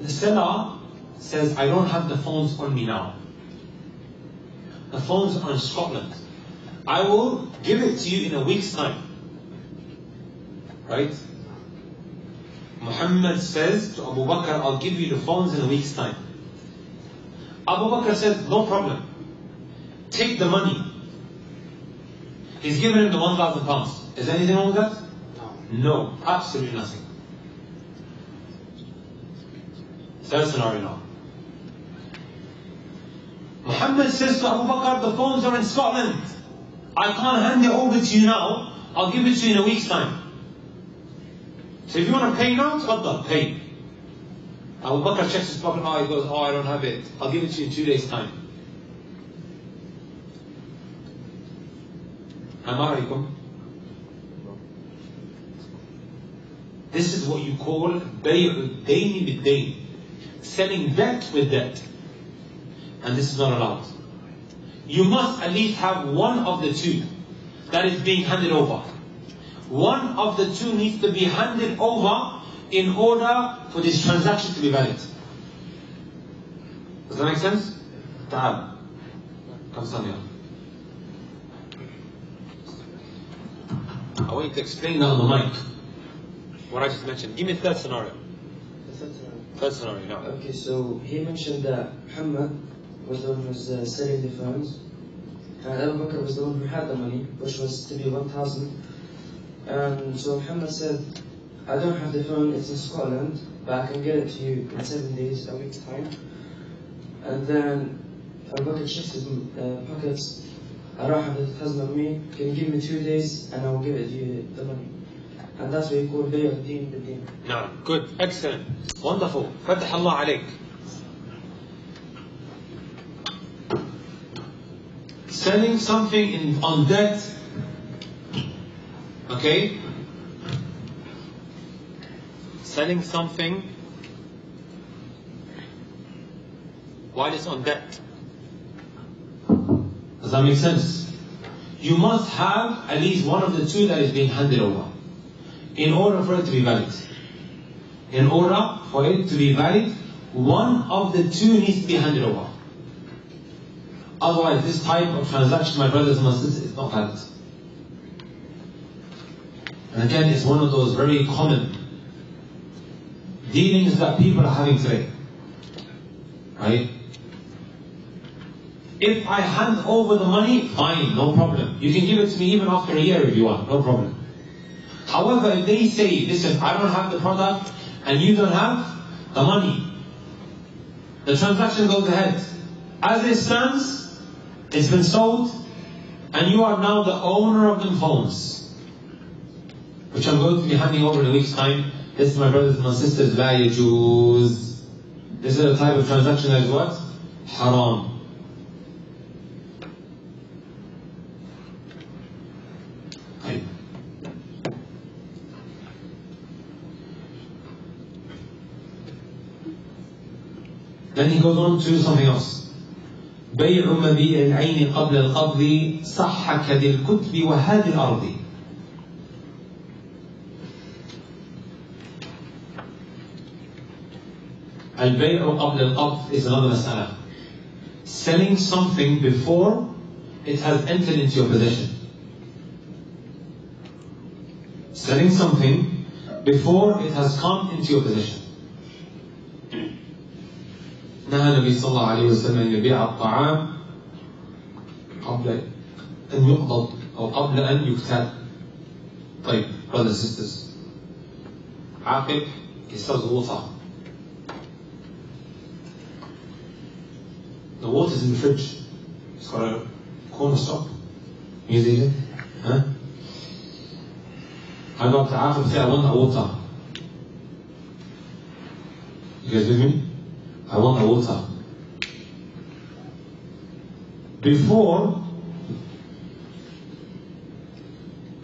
[SPEAKER 1] The seller says, I don't have the phones on me now. The phones are in Scotland. I will give it to you in a week's time. Right? Muhammad says to Abu Bakr, I'll give you the phones in a week's time. Abu Bakr says, no problem. Take the money. He's given him the £1,000. Is there anything wrong with that? No, absolutely nothing. Third scenario now. Muhammad says to Abu Bakr, the phones are in Scotland. I can't hand it over to you now. I'll give it to you in a week's time. So if you want to pay now, tfaddal, pay. Abu Bakr checks his pocket, he goes, I don't have it. I'll give it to you in 2 days' time. This is what you call bay'u dayni bid-dayn. Selling debt with debt. And this is not allowed. You must at least have one of the two that is being handed over. One of the two needs to be handed over in order for this transaction to be valid. Does that make sense? تعال. Come stand here. I want you to explain that on the mic. What I just mentioned. Give me the third scenario. Third scenario, no.
[SPEAKER 4] Okay, so he mentioned that Muhammad was the one who was selling the phones, and Abu Bakr was the one who had the money, which was to be 1,000. And so Muhammad said, I don't have the phone, it's in Scotland, but I can get it to you in 7 days, a week's time. And then Abu Bakr checks his pockets, I don't have the $1,000 on me, can you give me 2 days and I will give it to you, the money. And that's what you call bay'u ad-din bid-din.
[SPEAKER 1] No, good, excellent, wonderful. Fatah Allah alayk. Selling something on debt, okay? Selling something while it's on debt. Does that make sense? You must have at least one of the two that is being handed over in order for it to be valid. In order for it to be valid, one of the two needs to be handed over. Otherwise, this type of transaction, my brothers and my sisters, is not valid. And again, it's one of those very common dealings that people are having today. Right? If I hand over the money, fine, no problem. You can give it to me even after a year if you want, no problem. However, if they say, listen, I don't have the product and you don't have the money, the transaction goes ahead. As it stands, it's been sold, and you are now the owner of the phones, which I'm going to be handing over in a week's time. This is my brothers and my sisters, la yajuz. This is a type of transaction that is what? Haram. Then he goes on to something else. بيع مبيع العين قبل القبض صح كذي الكتب وهذه الأرض. البيع قبل القبض is another مسألة. Selling something before it has entered into your possession. Selling something before it has come into your possession. نهى النبي صلى الله عليه وسلم أن يبيع الطعام قبل أن يقبض أو قبل أن يكتال. طيب, brothers and sisters, Aqib, he sells water. The water is in the fridge. It's got a corner stop. Music. Huh? I got to Africa, say I want a water. You guys with me? I want a water. Before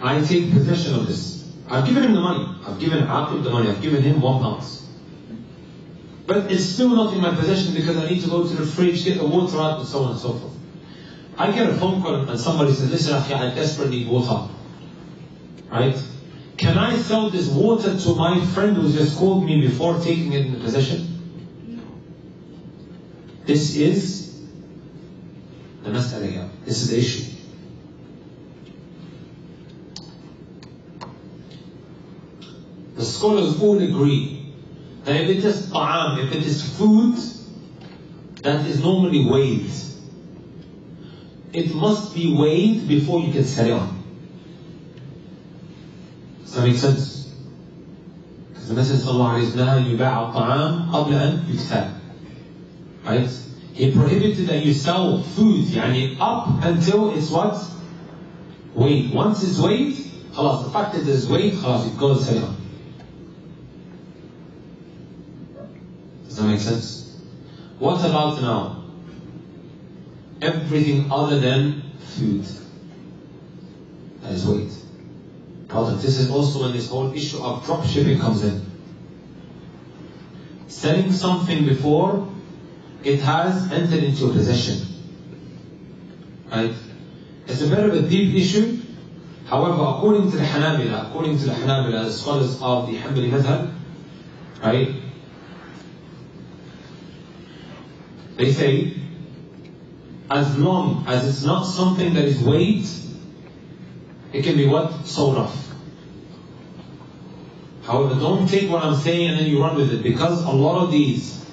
[SPEAKER 1] I take possession of this, I've given him the money. I've given Aqib the money. I've given him £1. But it's still not in my possession because I need to go to the fridge, get the water out, and so on and so forth. I get a phone call and somebody says, listen, I desperately need water. Right? Can I sell this water to my friend who just called me before taking it into possession? No. This is the mas'ala. This is the issue. The scholars all agree that if it is ta'am, if it is food that is normally weighed, it must be weighed before you can sell it on. Does that make sense? Because the Messenger sallallahu alayhi wa sallam يباع الطعام قبل أن يكتال. Right? He prohibited that you sell food, يعني up until it's what? Weighed. Once it's weighed, خلاص, the fact that it's weighed, خلاص, it goes sell it on. Does that make sense? What about now? Everything other than food that is weighed. Product. This is also when this whole issue of drop shipping comes in. Selling something before it has entered into your possession. Right? It's a bit of a deep issue. However, according to the Hanabila, the scholars of the Hanbali Madhab, right? They say, as long as it's not something that is weighed, it can be what? Sold off. However, don't take what I'm saying and then you run with it, because a lot of these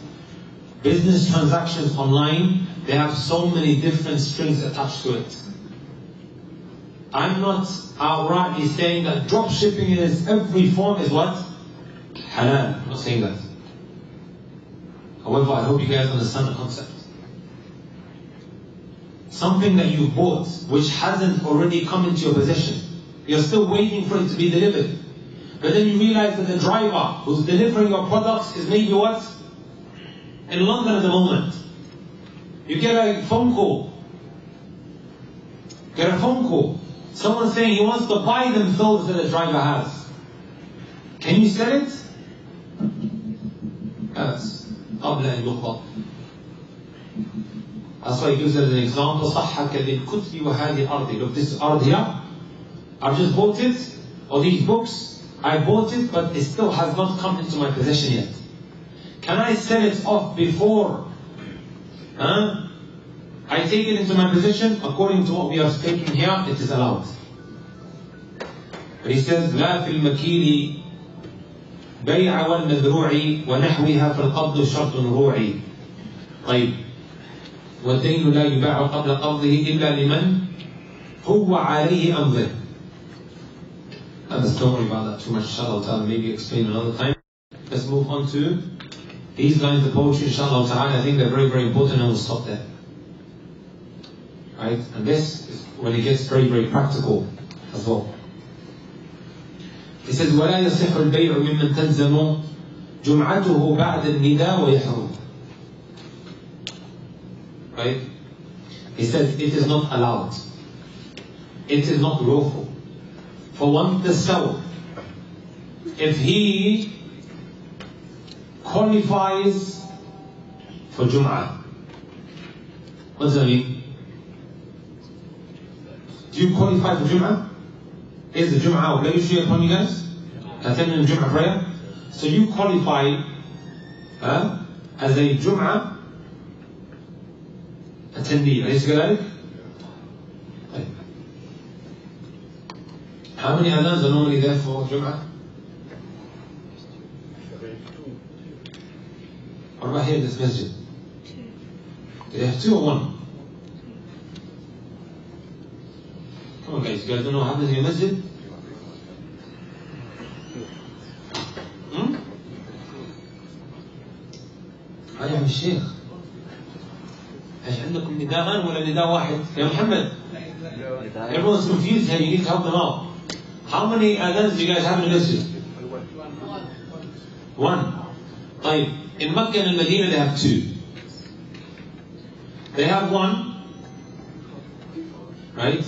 [SPEAKER 1] business transactions online, they have so many different strings attached to it. I'm not outrightly saying that drop shipping in its every form is what? Halal. I'm not saying that. However, I hope you guys understand the concept. Something that you bought which hasn't already come into your possession, you're still waiting for it to be delivered. But then you realize that the driver who's delivering your products is maybe what? In London at the moment. You get a phone call. Someone saying he wants to buy them clothes that the driver has. Can you sell it? Yes. قبل أن يقبض. That's why he gives it as an example. صحك للكتب وهذه أرضي. Look, this ard here, I've just bought it, or these books, I bought it, but it still has not come into my possession yet. Can I sell it off before I take it into my possession? According to what we are stating here, it is allowed. But he says, لا في المكيل بيع والمذروع ونحوها في القبض شرط روعي. طيب، والدين لا يباع قبل قبضه إلا لمن هو عليه أمره. Don't worry about that too much, inshallah ta'ala, maybe explain another time. Let's move on to these lines of poetry, inshallah ta'ala. I think they're very, very important, and we'll stop there. Right? And this is when it gets very, very practical as well. He says, وَلَا يَصِحُ الْبَيْعُ مِمَّنْ تَلْزَمُ جُمْعَتُهُ بَعْدَ النِّدَاءِ وَيَحْرُمُ. Right? He says, it is not allowed. It is not lawful for one to sell if he qualifies for Jum'ah. What does that mean? Do you qualify for Jum'ah? Is the Jum'ah obligatory upon you guys? Attending the Jum'ah prayer? So you qualify as a Jum'ah attendee. أليس كذلك? How many adhans are normally there for Jum'ah? What about here in this masjid? Do they have 2 or 1? Come on guys, you guys don't know what happens in your masjid? يا عم الشيخ، ايش عندكم نداء ولا نداء واحد؟ يا محمد Everyone's confused here, you need to help them out. How many adhans do you guys have in the masjid? One. طيب, in Makkah and Medina they have two. They have one, right?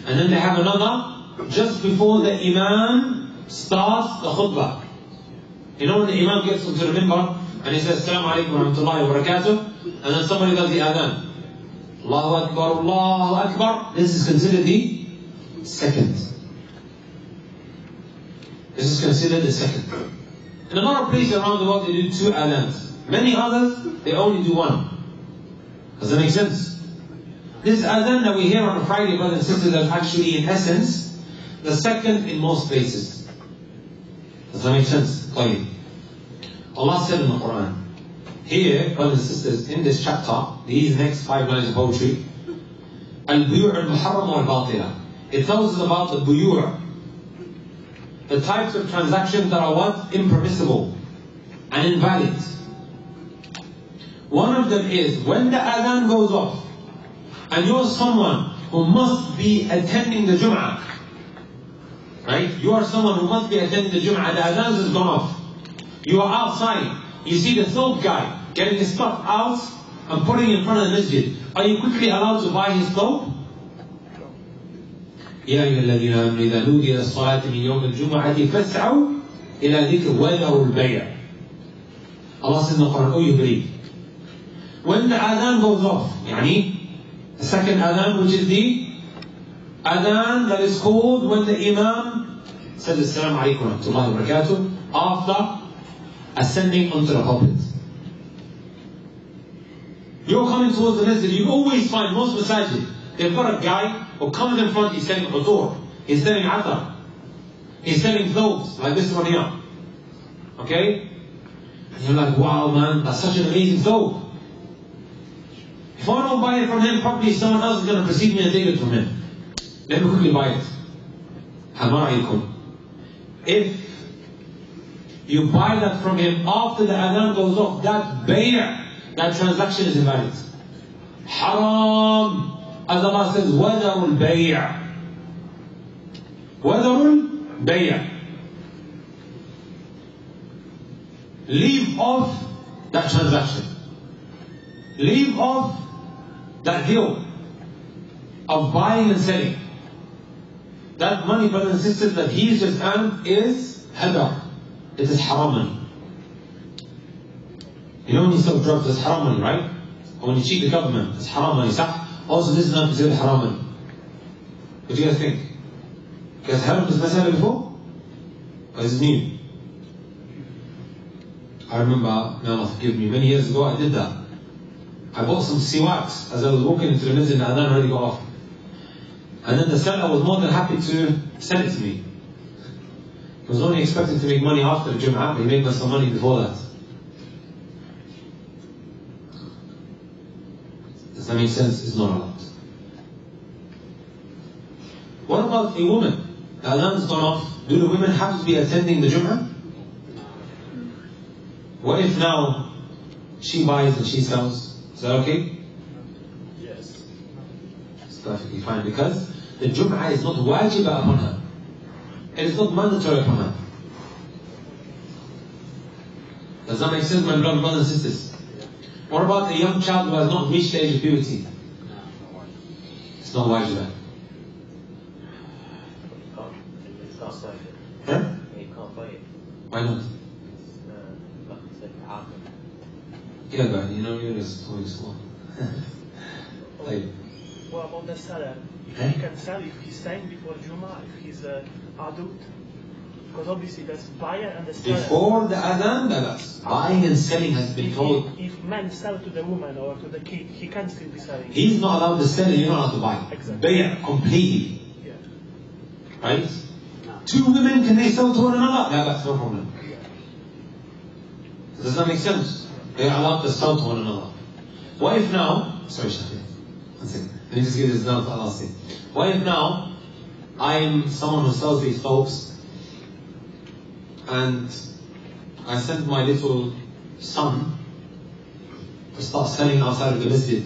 [SPEAKER 1] And then they have another just before the Imam starts the khutbah. You know when the Imam gets onto the minbar and he says, Assalamu alaikum wa rahmatullahi wa barakatuh, and then somebody does the adhan. Allahu Akbar, Allahu Akbar. This is considered the second. This is considered the second. In a lot of places around the world they do two adhans. Many others, they only do one. Does that make sense? This adhan that we hear on a Friday, brothers and sisters, is actually in essence the second in most places. Does that make sense? طيب. Allah said in the Quran, here, brothers and sisters, in this chapter, these next 5 lines of poetry, Al-Buyu' al-Muharram wal-Batila. It tells us about the buyu', the types of transactions that are what? Impermissible and invalid. One of them is when the adhan goes off and you're someone who must be attending the Jum'ah, right? You are someone who must be attending the Jum'ah, the adhan has gone off. You are outside, you see the thobe guy getting his stuff out and putting it in front of the masjid. Are you quickly allowed to buy his thobe? يا أيها الذين آمنوا إذا نودي للصلاة من يوم الجمعة فاسعوا إلى ذكر وذروا البيع. Allah says in the Quran, oh you believe. When the adhan goes off, يعني the second adhan, which is the adhan that is called when the Imam says Assalamu alaikum wa rahmatullahi wa barakatuh after ascending onto the pulpit. You're coming towards the masjid, you always find most masajid, they've got a guy who comes in front, he's selling utur, he's selling atar, he's selling clothes, like this one here. Okay? And you're like, wow man, that's such an amazing cloth. If I don't buy it from him, probably someone else is going to precede me and take it from him. Let me quickly buy it. If you buy that from him after the adhan goes off, that bay', that transaction is invalid. Haram. As Allah says, وَذَرُوا الْبَيْعَ. وَذَرُوا الْبَيْعَ. Leave off that transaction. Leave off that deal of buying and selling. That money, brothers and sisters, that he's just earned is hadar. It is haram money. You know when you sell drugs, it's haram money, right? Or when you cheat the government, it's haram money. Also, this is not considered haram money. What do you guys think? You guys heard of this masala before? Or is it new? I remember, may Allah forgive me, many years ago I did that. I bought some siwaks as I was walking into the masjid and the adhan already got off. And then the seller was more than happy to sell it to me. He was only expecting to make money after the Jum'ah, but he made some money before that. Does that make sense? It's not allowed. What about a woman? The adhan's gone off. Do the women have to be attending the Jum'ah? What if now she buys and she sells? Is that okay?
[SPEAKER 3] Yes.
[SPEAKER 1] It's perfectly fine because the Jum'ah is not wajib upon her. It is not mandatory upon her. Does that make sense, my brothers and sisters? What about a young child who has not reached the age of puberty? It's not wajib.
[SPEAKER 6] It's not wajib.
[SPEAKER 1] Huh?
[SPEAKER 6] You can't buy it.
[SPEAKER 1] Why not?
[SPEAKER 6] Like I said, haram.
[SPEAKER 1] Yeah, but you know, you're just going slow. Like,
[SPEAKER 2] What about the seller? If
[SPEAKER 1] Eh?
[SPEAKER 2] he can sell, if he's staying before Juma, if he's adult, because obviously there's buyer and the seller.
[SPEAKER 1] before the adhan, that's buying and selling has been told.
[SPEAKER 2] If man sell to the woman or to the kid, he can still be selling.
[SPEAKER 1] He's not allowed to sell and you're not allowed to buy.
[SPEAKER 2] Exactly.
[SPEAKER 1] Bay' completely.
[SPEAKER 2] Yeah.
[SPEAKER 1] Right? Two women, can they sell to one another? Yeah, that's no problem. Does that make sense? They are allowed to sell to one another. What if now, sorry Shafi, one second. Let me just give this down to Allah. What if now, I'm someone who sells these thobes and I sent my little son to start selling outside of the masjid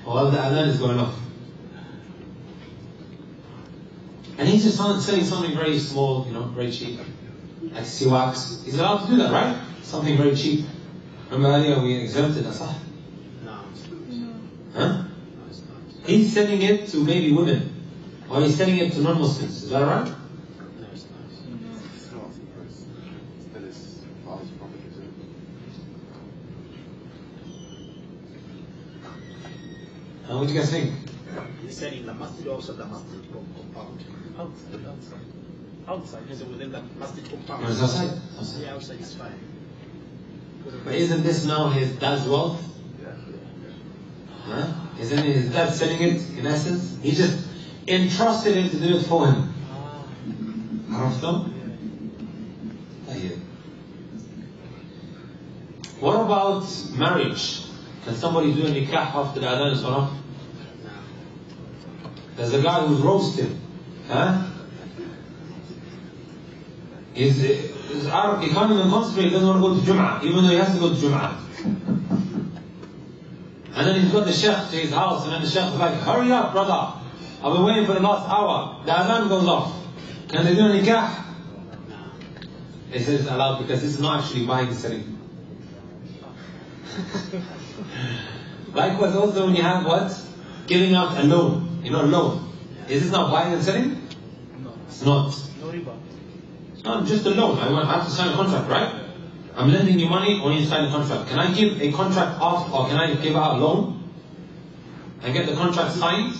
[SPEAKER 1] while the adhan is going off. And he's just selling something very small, very cheap, like siwaks. He's allowed to do that, right? Something very cheap. Remember earlier we exempted that, صح?
[SPEAKER 3] No.
[SPEAKER 1] Huh?
[SPEAKER 3] No, it's not.
[SPEAKER 1] He's selling it to maybe women, or he's selling it to non-Muslims. Is that right?
[SPEAKER 3] No, it's not. It's not. Still his father's property, isn't it?
[SPEAKER 1] And what do you guys think?
[SPEAKER 7] He's selling the masjid, also the masjid compound.
[SPEAKER 2] Outside.
[SPEAKER 7] Is it within the masjid compound?
[SPEAKER 1] No, it's outside.
[SPEAKER 7] Yeah, outside is fine.
[SPEAKER 1] But isn't this now his dad's wealth? Huh? Isn't his dad selling it in essence? He just entrusted him to do it for him. عرفتم? طيب. What about marriage? Can somebody do a nikah after the adhan is gone off? There's a guy who's roasted. Huh? He's Arab, he can't even concentrate, he doesn't want to go to Jum'ah, even though he has to go to Jum'ah. And then he's got the sheikh to his house, and then the sheikh is like, hurry up, brother. I've been waiting for the last hour. The adhan goes off. Can they do a nikah? He says it's allowed because this is not actually buying and selling. Likewise also when you have what? Giving out a loan. A loan. Is this not buying and selling?
[SPEAKER 2] No.
[SPEAKER 1] It's not.
[SPEAKER 2] No riba.
[SPEAKER 1] No, just a loan. I have to sign a contract, right? I'm lending you money, or you sign a contract. Can I give a contract off, or can I give out a loan and get the contract signed?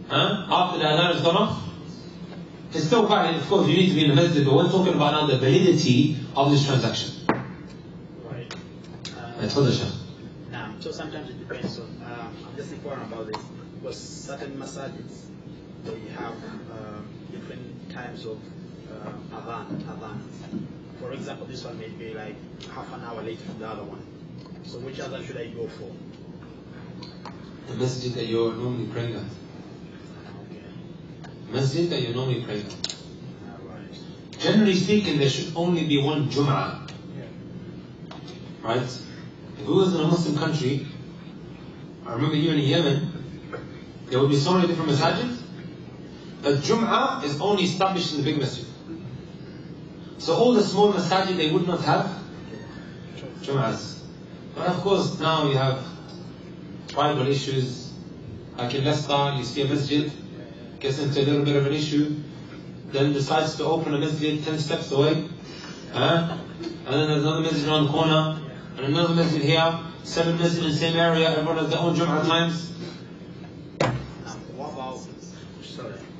[SPEAKER 1] After the adhan is gone off? It's still valid, of course, you need to be in the masjid, but we're talking about now the validity of this transaction.
[SPEAKER 7] Right. So sometimes it depends on, I'm just inquiring about this, because certain masajids, they have different times of adhan. For example, this one may be like half an hour later from the other one. So which other should I go for?
[SPEAKER 1] The masjid that you're normally praying at.
[SPEAKER 7] Okay.
[SPEAKER 1] Masjid that you're normally praying at.
[SPEAKER 7] Right.
[SPEAKER 1] Generally speaking, there should only be one Jum'ah. Right? If it was in a Muslim country, I remember even in Yemen, there would be so many different masajid, but Jum'ah is only established in the big masjid. So all the small masajid, they would not have Jum'ahs. But of course, now you have tribal issues. Like in Leicester, you see a masjid, gets into a little bit of an issue, then decides to open a masjid 10 steps away. And then there's another masjid around the corner, and another masjid here, 7 masjid in the same area, everyone has their own Jum'ah times.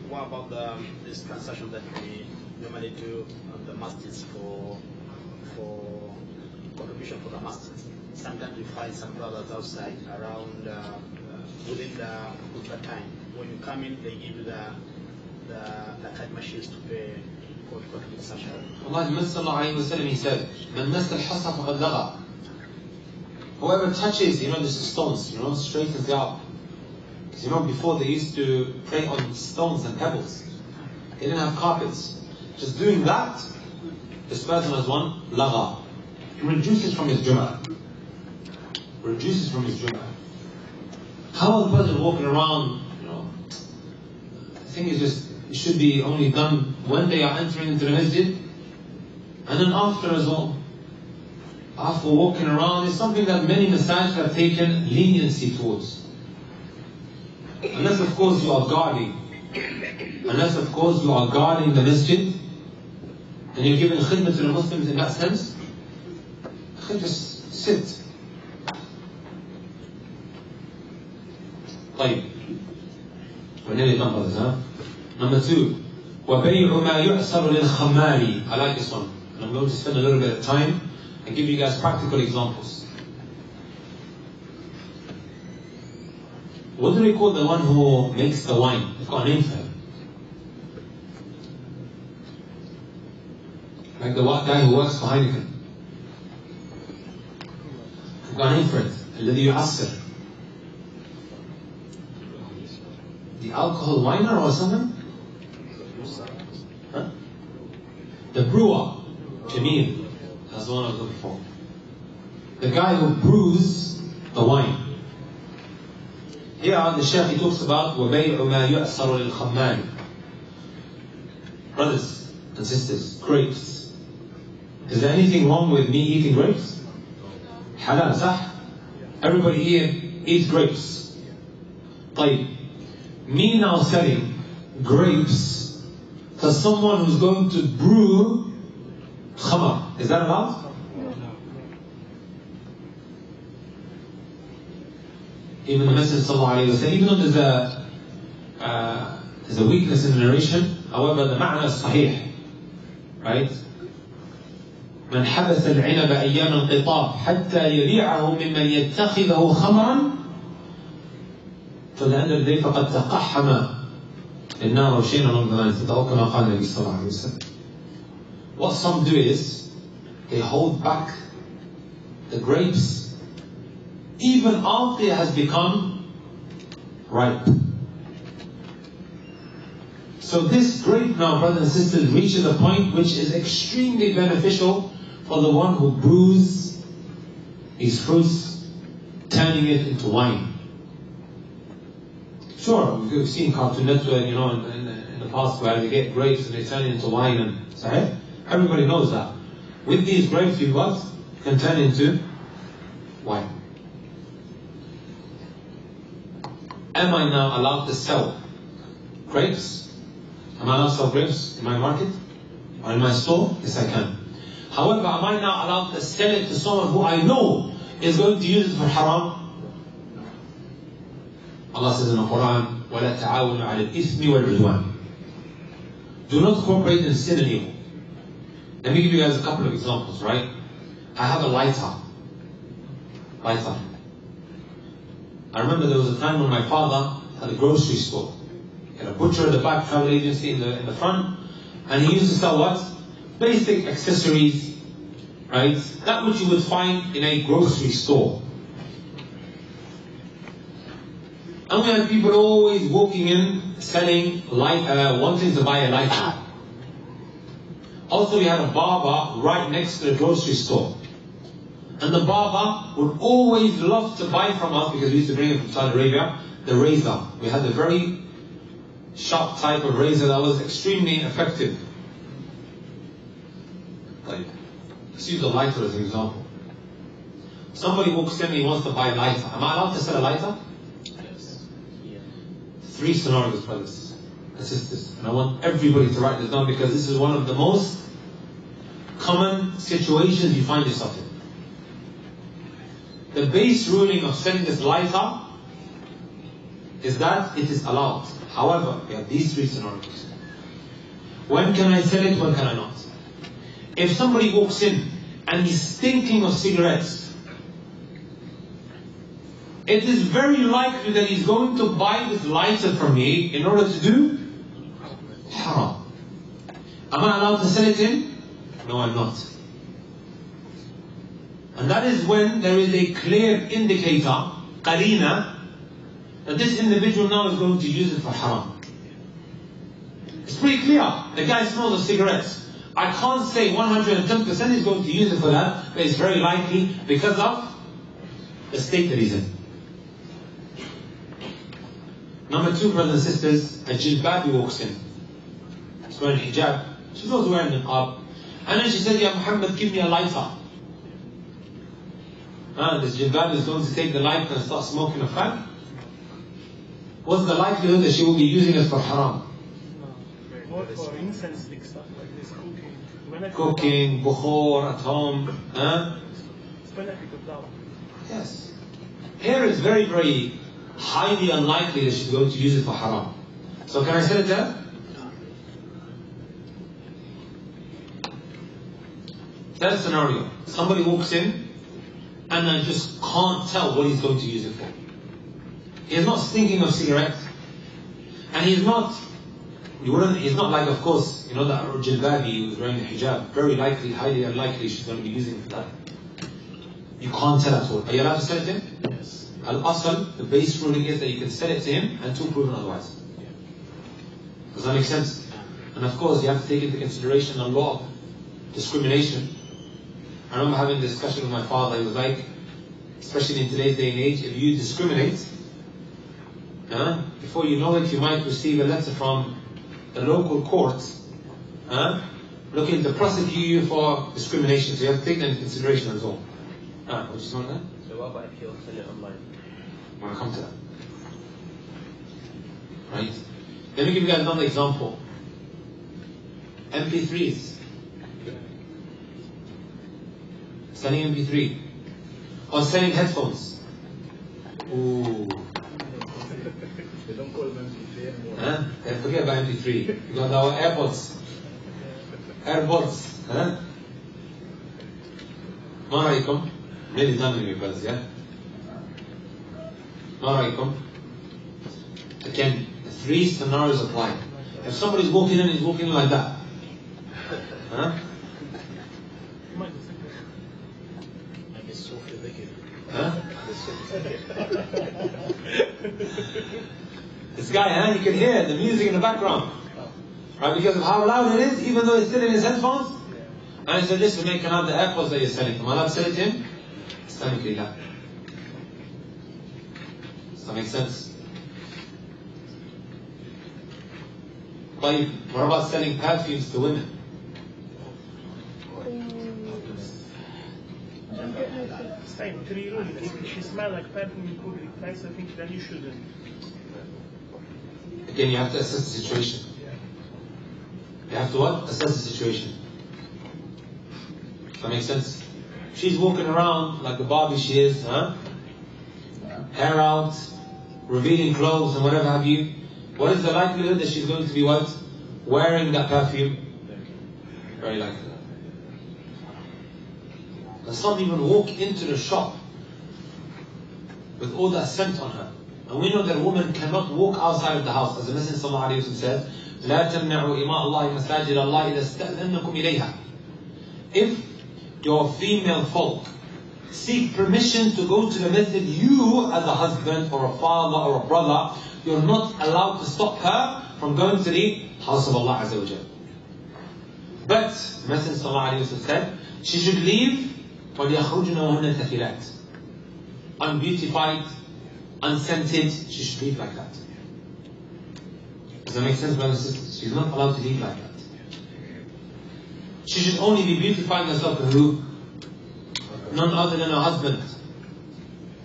[SPEAKER 7] What about this transaction that we normally do on the masjids for contribution for the masjids? Sometimes we find some brothers outside around within the time. When you come in, they give you the card machines to pay for contribute such a.
[SPEAKER 1] Allah sallallahu alayhi wa sallam, he said, "Man massa al-hasa faqad lagha." Whoever touches, the stones, straightens it up. Because before they used to pray on stones and pebbles. They didn't have carpets. Just doing that, this person has one lagha. He reduces from his Jum'ah. How is the person walking around, the thing is just, it should be only done when they are entering into the masjid, and then after as well. After walking around is something that many masajid have taken leniency towards. Unless of course you are guarding the masjid, and you're giving khidmah to the Muslims in that sense, just sit. طيب. We're nearly done, brothers, huh? Number 2. وَبَيْعُ مَا يُعْسَرُ لِلْخَمَّارِ. I like this one. And I'm going to spend a little bit of time and give you guys practical examples. What do they call the one who makes the wine? They've got a name for him. Like the guy who works for Heineken. They've got a name for it. الذي يعصر. The alcohol winer or something? Huh? The brewer. Jameel. That's the one I was looking for. The guy who brews the wine. Here the Shaykh talks about وَبَيْعُ مَا يُعْسَرُ لِلْخَمَّانِ. Brothers and sisters, grapes. Is there anything wrong with me eating grapes? Halal, صح? Everybody here eats grapes. طيب, me now selling grapes to someone who's going to brew khamar, is that allowed? Even the Messenger sallallahu alayhi wa sallam, even though there's a weakness in the narration, however the ma'na is sahih, right? من حبس العنب أيام القطاف حتى يبيعه ممن يتخذه خمرا فلأن الذي فقد تقحم النار وشينا along the lines أو كما قال النبي صلى الله عليه وسلم. What some do is they hold back the grapes even after it has become ripe. So this grape now, brothers and sisters, reaches a point which is extremely beneficial for the one who brews these fruits, turning it into wine. Sure, we've seen Cartoon Network, in the past where they get grapes and they turn it into wine and sahih. Everybody knows that. With these grapes, you can turn into wine. Am I now allowed to sell grapes? Am I allowed to sell grapes in my market or in my store? Yes, I can. However, am I now allowed to sell it to someone who I know is going to use it for haram? Allah says in the Quran, وَلَا تَعَاوَنُوا عَلَى الْإِثْمِ وَالْعُدْوَانِ. Do not cooperate in sin and evil. Let me give you guys a couple of examples, right? I have a lighter. I remember there was a time when my father had a grocery store. He had a butcher at the back, travel agency in the front, and he used to sell what? Basic accessories, right? That which you would find in a grocery store. And we had people always walking in, selling, wanting to buy a lighter. Also, we had a barber right next to the grocery store. And the barber would always love to buy from us, because we used to bring it from Saudi Arabia, the razor. We had a very sharp type of razor that was extremely effective. Let's use a lighter as an example. Somebody walks in and he wants to buy a lighter. Am I allowed to sell a lighter?
[SPEAKER 6] Yes. Yeah.
[SPEAKER 1] 3 scenarios, brothers and sisters. And I want everybody to write this down, because this is one of the most common situations you find yourself in. The base ruling of selling this lighter is that it is allowed. However, we have these 3 scenarios. When can I sell it, when can I not? If somebody walks in and he's thinking of cigarettes, it is very likely that he's going to buy this lighter from me in order to do haram. Am I allowed to sell it in? No, I'm not. And that is when there is a clear indicator, qarina, that this individual now is going to use it for haram. It's pretty clear. The guy smells of cigarettes. I can't say 110% he's going to use it for that, but it's very likely because of the state that he's in. Number 2, brothers and sisters, a jilbabi walks in. She's wearing hijab. She's not wearing niqab. And then she said, Ya Muhammad, give me a lighter. This jilbab is going to take the lighter and start smoking a fag. What's the likelihood that she will be using it for haram?
[SPEAKER 2] Or for incense, like stuff like this, cooking.
[SPEAKER 1] Cooking, bukhor at home.
[SPEAKER 2] It's benefit of that.
[SPEAKER 1] Yes. Here it's very, very highly unlikely that she's going to use it for haram. So can I sell it there? Third scenario. Somebody walks in and I just can't tell what he's going to use it for. He's not thinking of cigarettes. And he's not like, of course, that jilbabi who's wearing a hijab. Very likely, highly unlikely she's going to be using it for that. You can't tell at all. Are you allowed to sell it to him?
[SPEAKER 6] Yes.
[SPEAKER 1] Al-Asl, the base ruling is that you can sell it to him until proven otherwise. Does that make sense? And of course, you have to take into consideration a law of discrimination. I remember having a discussion with my father. He was like, especially in today's day and age, if you discriminate, before you know it, you might receive a letter from the local court looking to prosecute you for discrimination. So you have to take that into consideration as well. What do you want that?
[SPEAKER 6] So what about if you're selling it online?
[SPEAKER 1] I want to come to that. Right? Let me give you guys another example. MP3s. Selling MP3. Or selling headphones. Ooh.
[SPEAKER 3] They don't call them MP3 anymore.
[SPEAKER 1] Forget about MP3. You got our AirPods. AirPods. ما رأيكم؟ Really done with you brothers, yeah? ما رأيكم? Again, the 3 scenarios apply. If somebody's walking in, he's walking in like that. This guy, you can hear the music in the background. Right, because of how loud it is, even though it's still in his headphones. And he said, listen, mate, can I have the AirPods that you're selling? Am I allowed to sell it to him? Islamically, yeah. Does that make sense? But what about selling perfumes to women?
[SPEAKER 8] Same, to be rude. If you smell like perfume in public place, I think then you shouldn't.
[SPEAKER 1] Again, you have to assess the situation. You have to what? Assess the situation. Does that make sense? She's walking around like the Barbie she is, hair out, revealing clothes and whatever have you. What is the likelihood that she's going to be what? Wearing that perfume? Very likely. And some even walk into the shop with all that scent on her. And we know that a woman cannot walk outside of the house. As the Messenger sallallahu alayhi wa sallam said, لا تمنعوا إماء الله مساجد الله إذا استأذنكم إليها. If your female folk seek permission to go to the masjid, you as a husband or a father or a brother, you're not allowed to stop her from going to the house of Allah Azza wa Jal. But the Messenger sallallahu alayhi wa sallam said, she should leave وَلْيَخْرُجْنَ وَهُنَّ تَفِلَاتٍ. Unbeautified, unscented, she should leave like that. Does that make sense, brothers and sisters? She's not allowed to leave like that. She should only be beautifying herself with who? None other than her husband.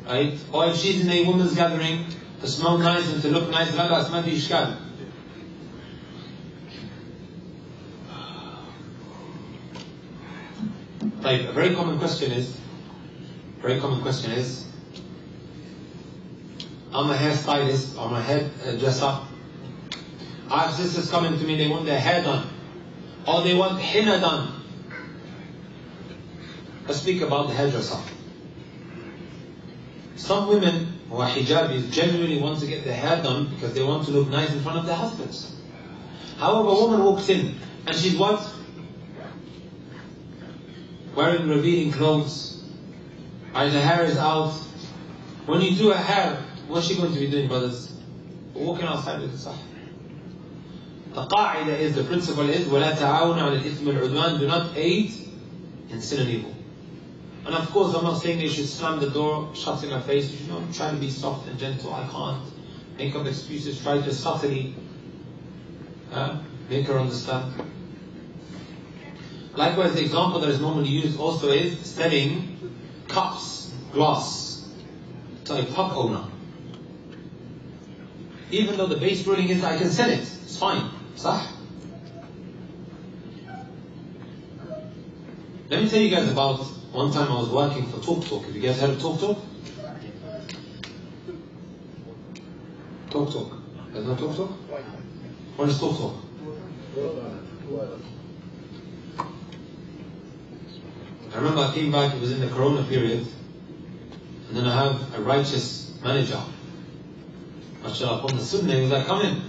[SPEAKER 1] Right? Or if she's in a women's gathering, to smell nice and to look nice, لا بأس ما في إشكال. طيب, a very common question is, I'm a hairstylist, I'm a hairdresser. I have sisters coming to me, they want their hair done. Or they want henna done. Let's speak about the hairdresser. Some women who are hijabis genuinely want to get their hair done because they want to look nice in front of their husbands. However, a woman walks in and she's what? Wearing revealing clothes. Right, her hair is out. When you do her hair, what's she going to be doing, brothers? Walking outside with the sah. The qaida is, the principle is, وَلَا تَعَاوُنَ عَلَى الْإِثْمِ وَالْعُدْوَانِ. Do not aid in sin and evil. And of course, I'm not saying that you should slam the door, shut in her face. You know, I'm trying to be soft and gentle. I can't make up excuses. Try to subtly make her understand. Likewise, the example that is normally used also is selling cups, glass, to a pub owner. Even though the base ruling is I can sell it, it's fine. Sah? Let me tell you guys about one time I was working for Talk Talk. Have you guys heard of Talk Talk? Talk Talk. There's no Talk Talk? What is Talk Talk? I remember I came back, it was in the Corona period, and then I have a righteous manager. MashaAllah, upon the Sunnah, he was like, come in.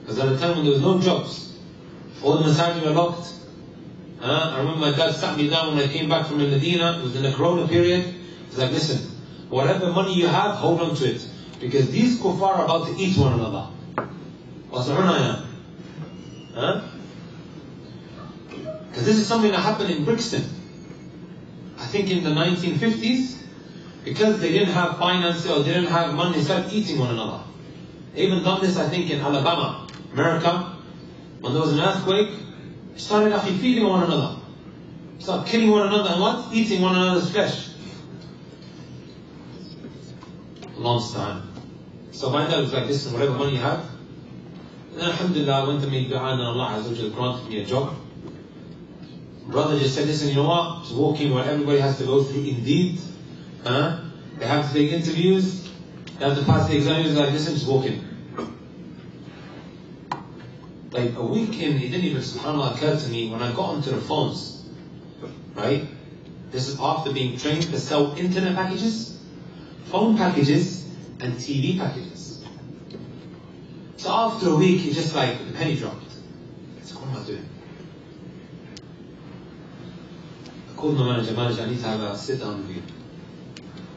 [SPEAKER 1] Because at a time when there was no jobs, all the masajid were locked. I remember my dad sat me down when I came back from Medina, it was in the Corona period. He was like, listen, whatever money you have, hold on to it. Because these kuffar are about to eat one another. Because this is something that happened in Brixton. I think in the 1950s, because they didn't have finance or they didn't have money, they started eating one another. They even done this, I think, in Alabama, America. When there was an earthquake, started actually feeding one another. Start killing one another and what? Eating one another's flesh. Long time. So my dad was like, listen, whatever money you have. And then alhamdulillah, I went to make dua and Allah Azza wa Jal granted me a job. Brother just said, listen, you know what? Just walking where everybody has to go through Indeed. They have to take interviews. They have to pass the exam. He was like, listen, just walk in. Like a week in, it didn't even, subhanAllah, occur to me when I got onto the phones. Right? This is after being trained to sell internet packages, phone packages, and TV packages. So after a week, it's just like the penny dropped. So what am I doing? I called my manager, I need to have a sit down with you.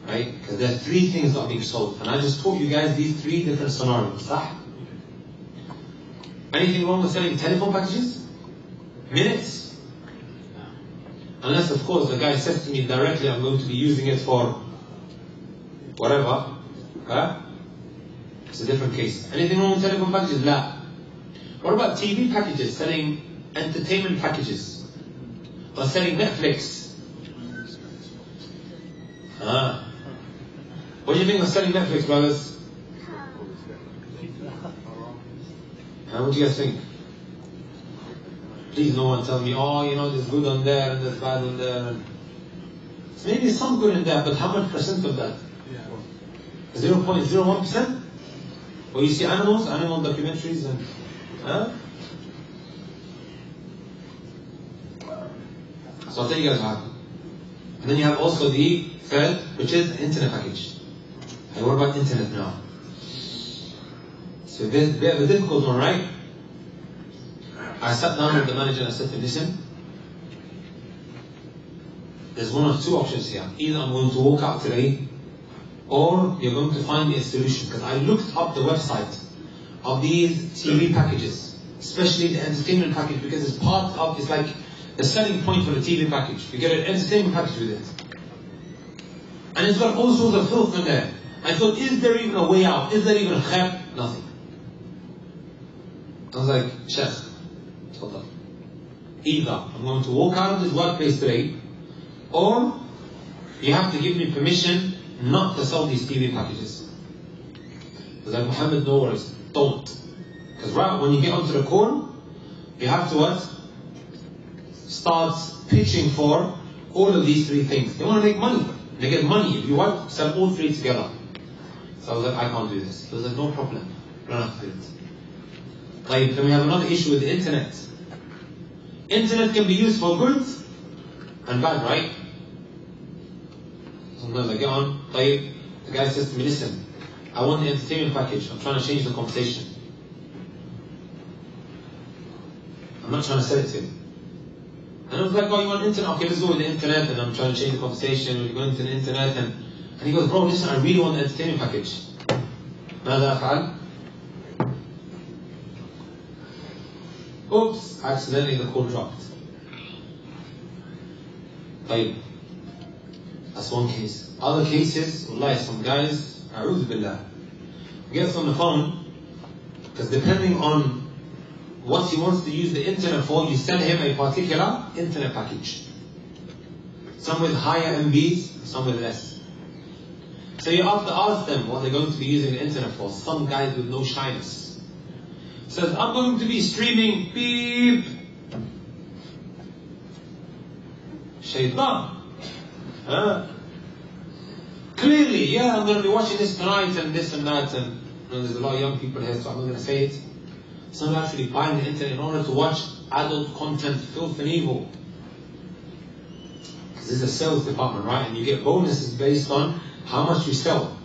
[SPEAKER 1] Right? Because there are 3 things that are being sold. And I just taught you guys these 3 different scenarios. Sah? Anything wrong with selling telephone packages? Minutes? Unless, of course, the guy says to me directly, I'm going to be using it for whatever. It's a different case. Anything wrong with telephone packages? La. What about TV packages? Selling entertainment packages? Or selling Netflix? What do you think of selling Netflix, brothers? What do you guys think? Please no one tell me, oh, you know, there's good on there and there's bad on there. So maybe some good in there, but how much percent of that? 0.01%? Or you see animal documentaries and... So I'll tell you guys what happened. And then you have also the third, which is the internet package. And what about internet now? So a bit of a difficult one, right? I sat down with the manager and I said to him, listen, there's one of 2 options here. Either I'm going to walk out today, or you're going to find me a solution. Because I looked up the website of these TV packages, especially the entertainment package, because it's part of, it's like the selling point for the TV package. You get an entertainment package with it. And it's got all sorts of filth in there. I thought, is there even a way out? Is there even a khair? Nothing. I was like, Sheikh, either I'm going to walk out of this workplace today, or you have to give me permission not to sell these TV packages. I was like, Muhammad, no worries, don't. Because right when you get onto the call, you have to what? Start pitching for all of these 3 things. They want to make money. They get money. If you want, sell all 3 together. So I was like, I can't do this. He was like, no problem. You don't have to do it. Like, then we have another issue with the internet. Internet can be used for good and bad, right? Sometimes I get on, the guy says to me, listen, I want the entertainment package. I'm trying to change the conversation. I'm not trying to sell it to him. And I was like, oh, you want internet? Okay, let's go with the internet. And I'm trying to change the conversation. We're going to the internet. And he goes, bro, listen, I really want the entertainment package. ماذا أفعل? Oops, accidentally the call dropped. That's one case. Other cases, wallahi, some guys, a'udhu billah, gets on the phone, because depending on what he wants to use the internet for, you send him a particular internet package. Some with higher MBs, some with less. So you have to ask them what they're going to be using the internet for. Some guys with no shyness says, I'm going to be streaming beep. Shaitan. Clearly, yeah, I'm going to be watching this tonight and this and that, and there's a lot of young people here, so I'm not going to say it. Some are actually buying the internet in order to watch adult content, filth and evil. Because this is a sales department, right? And you get bonuses based on how much you sell.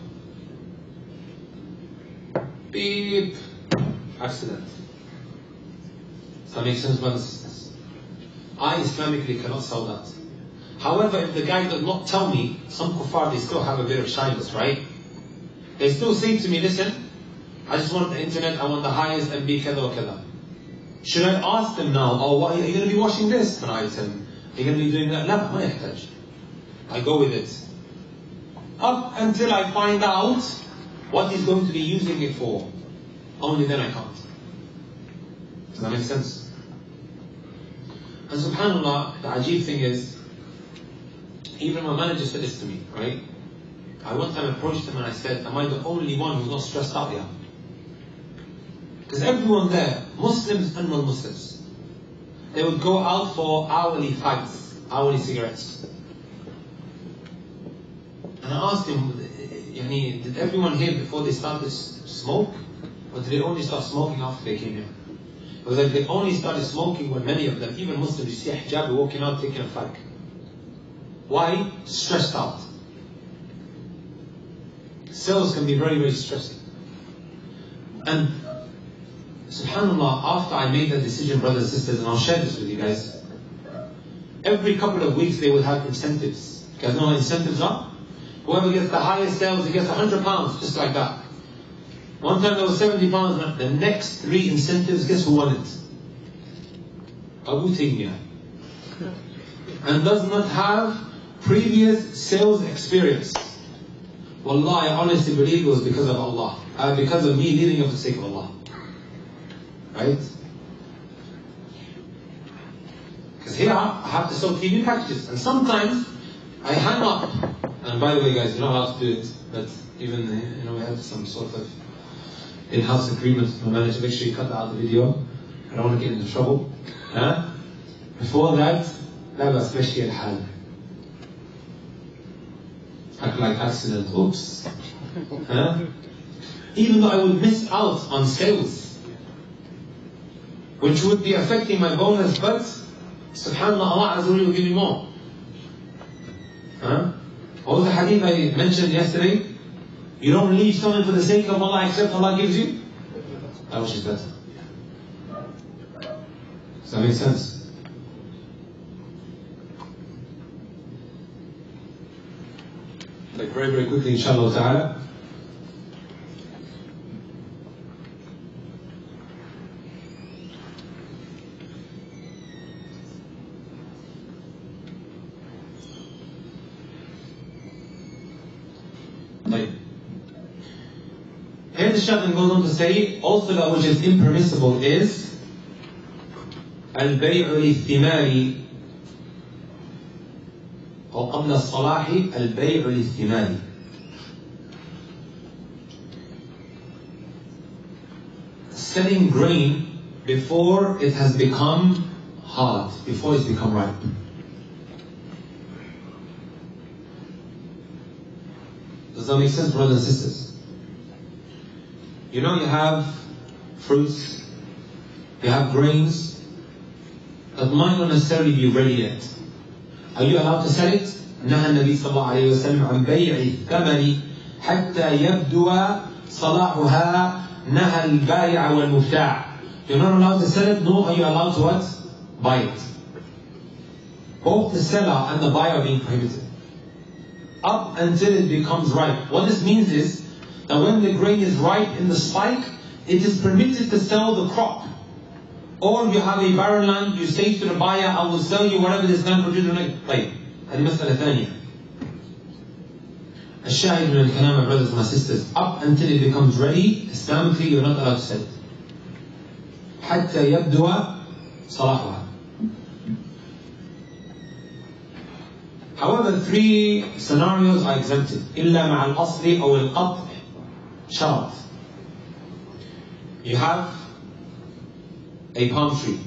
[SPEAKER 1] Beep. Accident. Does that make sense, brothers and sisters? I Islamically cannot sell that. However, if the guy does not tell me, some kuffar, they still have a bit of shyness, right? They still say to me, listen, I just want the internet, I want the highest MB, kada wa kada. Should I ask them now, oh, what, are you going to be watching this tonight? And are you going to be doing that? La, ma yahtaj. I go with it. Up until I find out what he's going to be using it for. Only then I can't. that make sense? And subhanAllah, the ajib thing is, even my manager said this to me, right? I one time approached him and I said, am I the only one who's not stressed out here? Because everyone there, Muslims and non-Muslims, they would go out for hourly fights, hourly cigarettes. And I asked him, did everyone here before they started smoke? Or did they only start smoking after they came here? Because if they only started smoking when many of them, even Muslims, you see a hijabi walking out taking a fag. Why? Stressed out. Sales can be very, very stressing. And subhanAllah, after I made that decision, brothers and sisters, and I'll share this with you guys, every couple of weeks they would have incentives. You guys know what incentives are? Whoever gets the highest sales, he gets £100, just like that. One time there was £70, the next 3 incentives, guess who won it? Abu Taymiyya. And does not have previous sales experience. Wallah, I honestly believe it was because of Allah. Because of me leading up for the sake of Allah. Right? Because here I have to sell TV packages. And sometimes I hang up. And by the way guys, you're not allowed to do it. But even, we have some sort of in-house agreement with my manager. Make sure you cut that out of the video. I don't want to get into trouble. Before that, لا بأس مشي الحال. Act like accident, oops. Even though I would miss out on sales, which would be affecting my bonus, but subhanAllah, Allah Azza wa Jalla will give me more. What was the hadith I mentioned yesterday? You don't leave something for the sake of Allah except Allah gives you? That which is better. Does that make sense? Like very, very quickly, inshallah ta'ala. Here the Shaykh goes on to say, also that which is impermissible is al-bay'u li-thimari, or qabla as-salahi al-bay'u li-thimari. Selling grain before it has become hard, before it's become ripe. Does that make sense, brothers and sisters? You have fruits, you have grains that might not necessarily be ready yet. Are you allowed to sell it? نهى النبي صلى الله عليه وسلم عن بيع الثمر حتى يبدو صلاحها نهى البائع والمبتاع. You're not allowed to sell it, nor are you allowed to what? Buy it. Both the seller and the buyer are being prohibited. Up until it becomes ripe. What this means is that when the grain is ripe in the spike, it is permitted to sell the crop. Or you have a barren land, you say to the buyer, I will sell you whatever this land produces. طيب, هذه مسألة ثانية. الشاهد من الكلام, my brothers and my sisters, up until it becomes ready, Islamically you're not allowed to sell it. حتى يبدو صلاحها. However, 3 scenarios are exempted. إلا مع الأصل أو القطع شرط. You have a palm tree.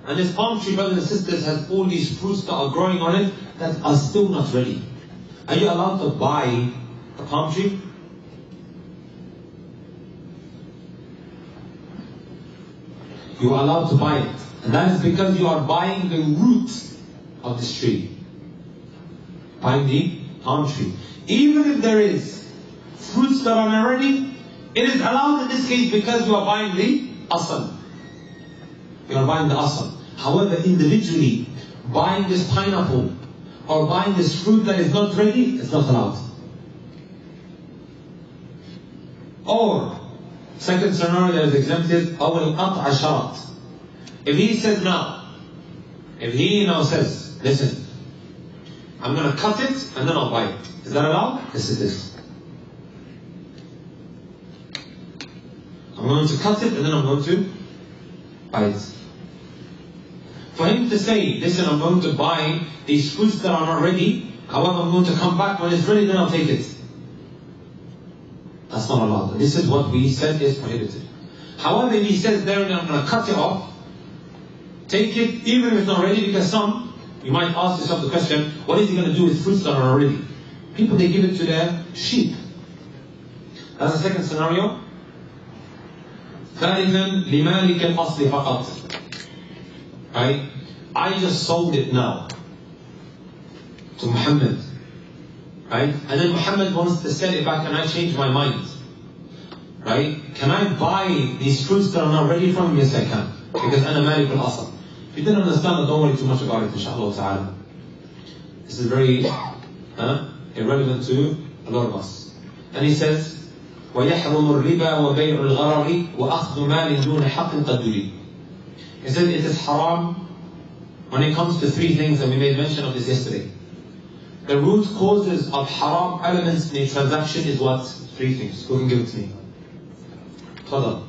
[SPEAKER 1] And this palm tree, brothers and sisters, has all these fruits that are growing on it that are still not ready. Are you allowed to buy the palm tree? You are allowed to buy it. And that is because you are buying the root of this tree. Buying the palm tree. Even if there is fruits that are not ready, it is allowed in this case because you are buying the asal. You are buying the asal. However, individually, buying this pineapple or buying this fruit that is not ready, it's not allowed. Or, second scenario that is exempted, أو القطع شرط. If he says now, says, listen, I'm going to cut it and then I'll buy it. Is that allowed? Yes, it is. I'm going to cut it and then I'm going to Right? For him to say, listen, I'm going to buy these fruits that are not ready, however I'm going to come back when it's ready, then I'll take it. That's not allowed. This is what we said is prohibited. However, if he says there and I'm going to cut it off, take it even if it's not ready, because you might ask yourself the question, what is he going to do with fruits that are not ready? People, they give it to their sheep. That's the second scenario. ثالثا لمالك الأصل فقط. Right? I just sold it now to Muhammad. Right? And then Muhammad wants to sell it back and I change my mind. Right? Can I buy these fruits that are not ready from him? Yes, I can. Because أنا مالك الأصل. If you didn't understand that, don't worry too much about it, inshallah ta'ala. This is very irrelevant to a lot of us. And he says, وَيَحْرُمُ الرِّبَى وَبَيْعُ الْغَرَرِ وَأَخْذُ مَالٍ دُونَ حَقٍ قَدْ دُرِي. He says it is haram when it comes to three things, and we made mention of this yesterday. The root causes of haram elements in a transaction is what? Three things. Who can give it to me? Tafadhal.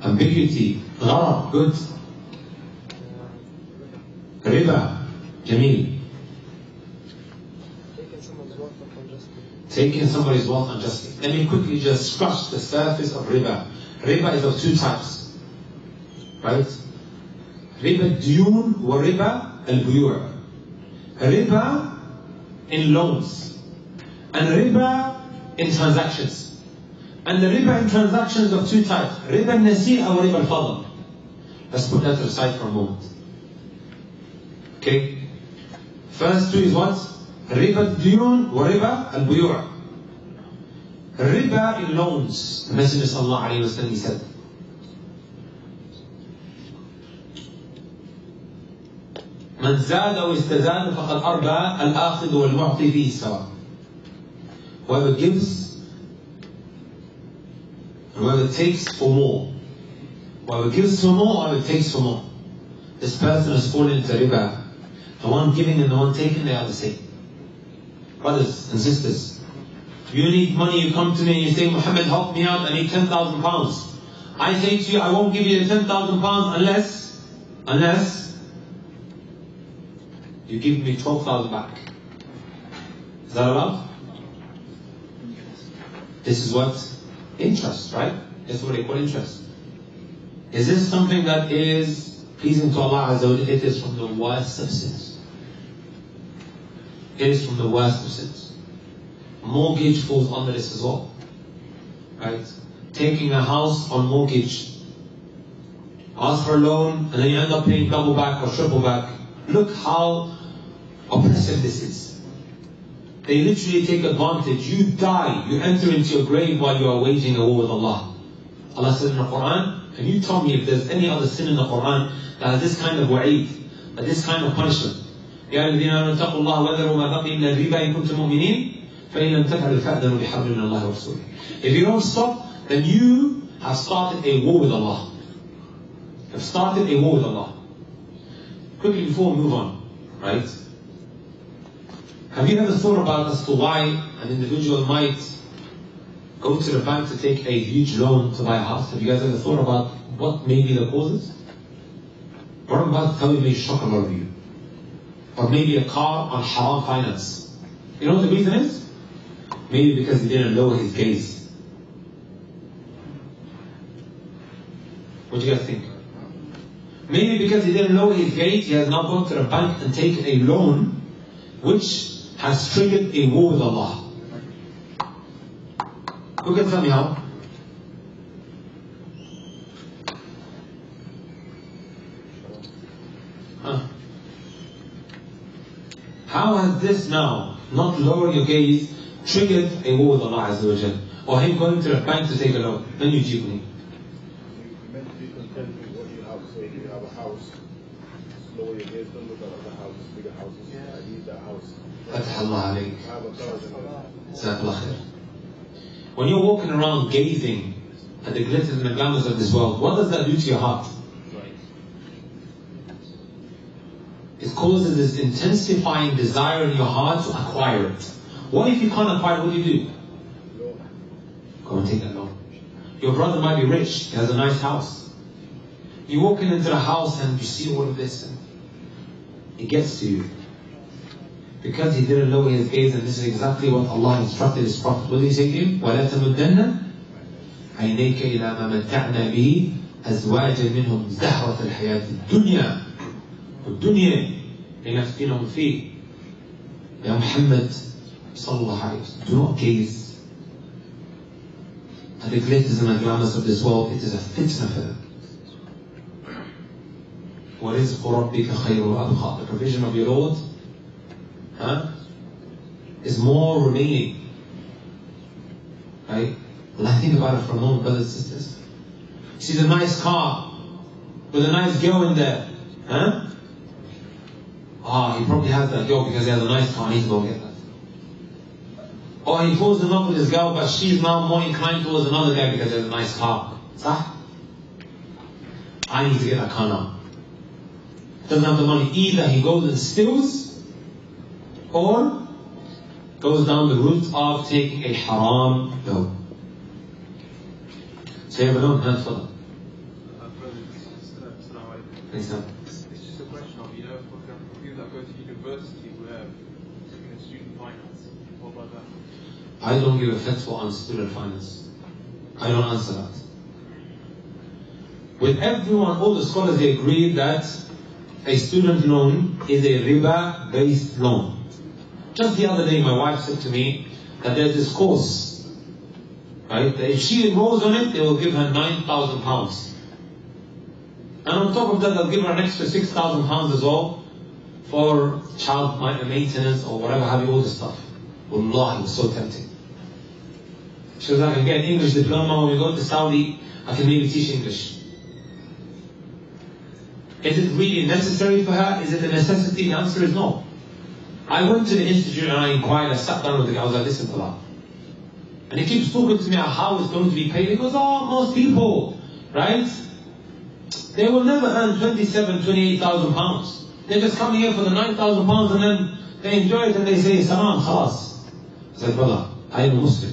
[SPEAKER 1] Ambiguity. Gharar. Good. Riba. Jameel. Taking somebody's wealth unjustly. Let me quickly just scratch the surface of riba. Riba is of two types. Right? Riba diyun wa riba al-buyu'. Riba in loans. And riba in transactions. And the riba in transactions of two types. Riba al-nasi' or riba al-fadl. Let's put that aside for a moment. Okay? First two is what? Riba diyun wa riba al-buyu'. Riba in loans. The Messenger sallallahu alayhi wa sallam, he said, من زاد أو استزاد فقد أربى الآخذ والمعطي فيه سواء. Whoever gives and whoever takes for more. Whoever gives for more, whoever takes for more. This person has fallen into riba. The one giving and the one taking, they are the same. Brothers and sisters, if you need money, you come to me and you say, Muhammad, help me out, I need 10,000 pounds. I say to you, I won't give you the 10,000 pounds unless you give me 12,000 back. Is that allowed? This is what? Interest, right? That's what they call interest. Is this something that is pleasing to Allah Azza wa Jalla? It is from the worst of sins. It is from the worst of sins. Mortgage falls under this as well. Right? Taking a house on mortgage. Ask for a loan and then you end up paying double back or triple back. Look how oppressive this is. They literally take advantage. You die, you enter into your grave while you are waging a war with Allah. Allah said in the Quran, can you tell me if there's any other sin in the Quran that has this kind of wa'id, that this kind of punishment? يا الذين آمنوا اتقوا الله وذروا ما بقي من الربا إن كنتم مؤمنين فإن لم تفعلوا فأذنوا بحرب من الله ورسوله. If you don't stop, then you have started a war with Allah. You have started a war with Allah. Quickly before we move on, right? Have you ever thought about as to why an individual might go to the bank to take a huge loan to buy a house? Have you guys ever thought about what may be the causes? What I'm about to tell you may shock a lot of you. Or maybe a car on haram finance. You know what the reason is? Maybe because he didn't lower his gaze. What do you guys think? Maybe because he didn't lower his gaze, he has now gone to the bank and taken a loan which has triggered a war with Allah. Who can tell me how? How has this now, not lowering your gaze, triggered a war with Allah Azza wa Jal? Or him going to the bank to take a loan? Then you cheat me.
[SPEAKER 3] You meant to be content with what you have. So if you have a house, lower your gaze, don't look at other houses, bigger houses. I need that house.
[SPEAKER 1] Fatah Allah alayk.
[SPEAKER 3] I have a thousand.
[SPEAKER 1] Jazakallah khair. When you're walking around gazing at the glitters and the glamours of this world, what does that do to your heart? It causes this intensifying desire in your heart to acquire it. What if you can't acquire it? What do you do? Go and take that loan. Your brother might be rich, he has a nice house. You walk into the house and you see all of this, and it gets to you. Because he didn't lower his gaze, and this is exactly what Allah instructed His Prophet. What did He say to him? وَلَا تَمُدَّنَّ عَيْنَيْكَ إِلَى مَا مَتَّعْنَا بِهِ أَزْوَاجًا مِّنْهُمْ زَهْرَةَ الْحَيَاةِ الدُّنْيَا وَالدُّنْيَا لِنَفْتِنَهُمْ فِيهِ. Ya Muhammad sallallahu alayhi wa sallam, do not gaze at the glitters and the glamours of this world. It is a fitna for them. وَرِزْقُ رَبِّكَ خَيْرٌ وَأَبْقَى. The provision of your Lord is more remaining. Right? Well, think about it for a moment, brothers and sisters. See the nice car with a nice girl in there. He probably has that girl because he has a nice car. I need to go get that. Or he falls in love with this girl, but she's now more inclined towards another guy because he has a nice car. Sah? I need to get that car now. Doesn't have the money. Either he goes and steals, or goes down the route of taking a haram loan. So you have a loan, hand for them.
[SPEAKER 9] It's just a question of, for example, people that go to university who have student finance. What about that?
[SPEAKER 1] I don't give a fatwa on student finance. I don't answer that. With everyone, all the scholars, they agree that a student loan is a riba-based loan. Just the other day, my wife said to me that there's this course, right, that if she enrolls on it, they will give her £9,000. And on top of that, they'll give her an extra £6,000 as well for child maintenance or whatever, have you, all this stuff. Wallah, it was so tempting. She was like, I can get an English diploma. When we go to Saudi, I can maybe teach English. Is it really necessary for her? Is it a necessity? The answer is no. I went to the institute and I inquired. I sat down with the guy. I was like, listen to that. And he keeps talking to me about how it's going to be paid. He goes, most people, right? They will never earn 27,000, 28,000 pounds. They're just coming here for the 9,000 pounds and then they enjoy it and they say, salam, khalas. I said, brother, I am a Muslim.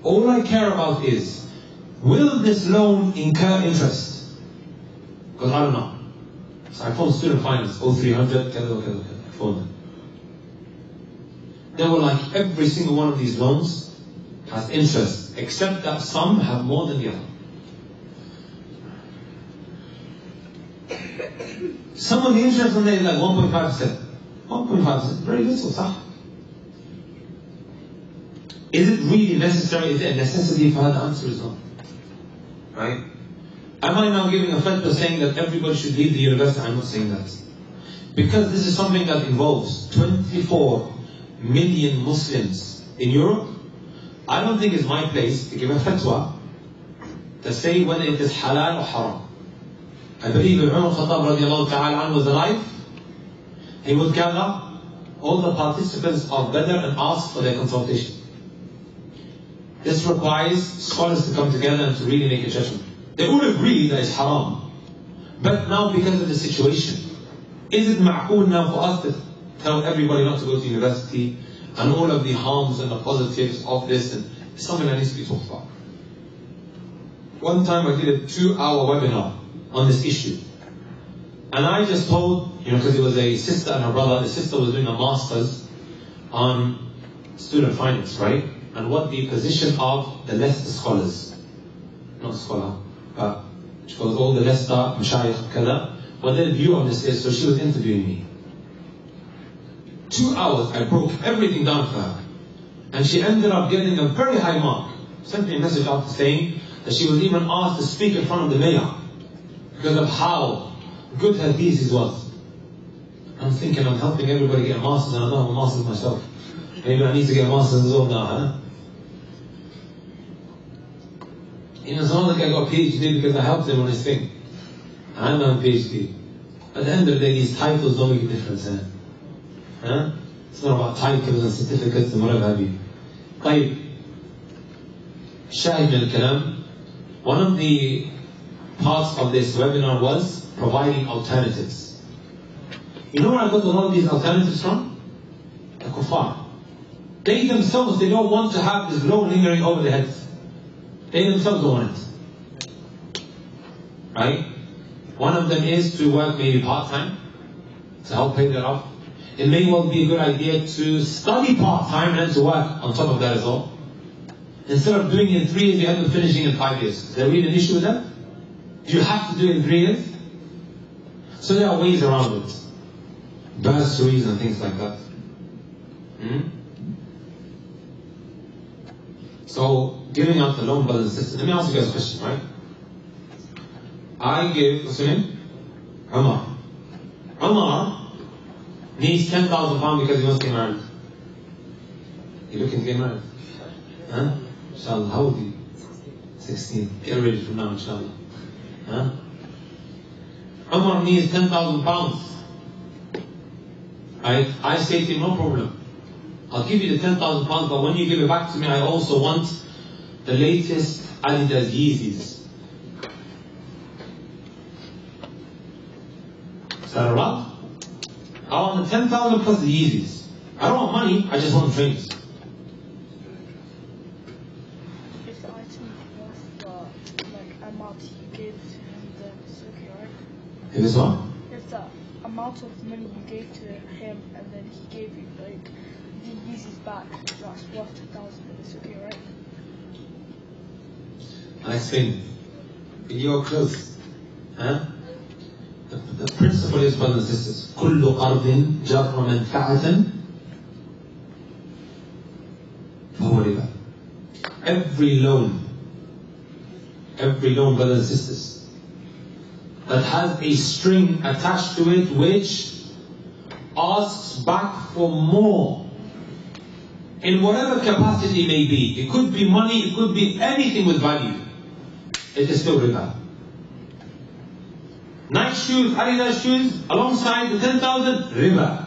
[SPEAKER 1] All I care about is, will this loan incur interest? Because I don't know. So I phoned student finance, 0300, I phoned them. They were like, every single one of these loans has interest, except that some have more than the other. Some of the interest on there is like 1.5%. 1.5%, very little, sah. Is it really necessary? Is it a necessity for her? The answer is no. Right? Am I now giving a fatwa saying that everybody should leave the university? I'm not saying that. Because this is something that involves 24 million Muslims in Europe. I don't think it's my place to give a fatwa to say whether it is halal or haram. I believe if Umar Khattab radiallahu ta'ala was alive, he would gather all the participants of Badr and ask for their consultation. This requires scholars to come together and to really make a judgment. They all agree that it's haram. But now because of the situation, is it ma'qool now for us to tell everybody not to go to university and all of the harms and the positives of this? And it's something that needs to be talked about. One time I did a 2-hour webinar on this issue. And I just told, because it was a sister and her brother, the sister was doing a master's on student finance, right? And what the position of the Leicester scholars, not scholar, but she goes, all the Leicester, Mashayikh, kada, what their view on this is. So she was interviewing me. 2 hours, I broke everything down for her. And she ended up getting a very high mark. Sent me a message after saying that she was even asked to speak in front of the mayor because of how good her thesis was. I'm thinking I'm helping everybody get a master's and I don't have a master's myself. Maybe I need to get a master's as well now, huh? Some other guy got a PhD because I helped him on his thing. I'm on a PhD. At the end of the day, these titles don't make a difference, huh? It's not about titles and certificates and whatever have you. طيب, شاهد من الكلام. One of the parts of this webinar was providing alternatives. You know where I got a lot of these alternatives from? The kuffar. They themselves, they don't want to have this law lingering over their heads. They themselves don't want it. Right? One of them is to work maybe part-time to help pay that off. It may well be a good idea to study part-time and then to work on top of that as well. Instead of doing it in 3 years, you end up finishing in 5 years. Is there really an issue with that? Do you have to do it in 3 years? So there are ways around it. Bursaries and things like that. So, giving out the loan, brothers and sisters. Let me ask you guys a question, right? I give, what's your name? Umar. Umar needs £10,000 because he wants to get married. You looking to get married? Huh? Inshallah, how old are you? 16. Get ready for now, inshallah. Huh? Umar needs £10,000. I say to him, no problem. I'll give you the £10,000, but when you give it back to me, I also want the latest Adidas Yeezys. Is that alright? I want the 10,000 plus the Yeezys. I don't want money, I just want the trainers.
[SPEAKER 10] If the item was the amount you gave to him, then it's okay, right?
[SPEAKER 1] If it's what?
[SPEAKER 10] If the amount of money you gave to him and then he gave you the Yeezys back, that's worth 2,000, then it's okay, right?
[SPEAKER 1] I'll explain. You're close. Huh? The principle is, brothers and sisters, كل قرض جر منفعة فهو ربا. Every loan, brothers and sisters, that has a string attached to it which asks back for more, in whatever capacity it may be. It could be money, it could be anything with value. It is still riba. Nice shoes, Adidas shoes, alongside the 10,000, riba.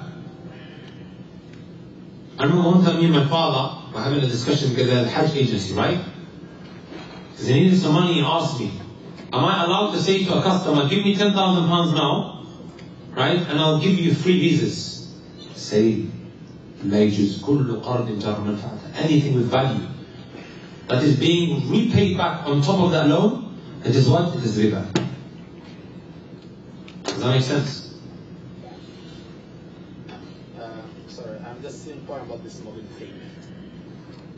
[SPEAKER 1] I remember one time me and my father were having a discussion because they had a Hajj agency, right? Because they needed some money, he asked me, am I allowed to say to a customer, give me £10,000 now, right, and I'll give you free visas? Say, لا يجوز كل قرض جر منفعة. Anything with value that is being repaid back on top of that loan, it is what? It is riba. Does that make sense?
[SPEAKER 7] Sorry, I'm just saying point about this mortgage thing.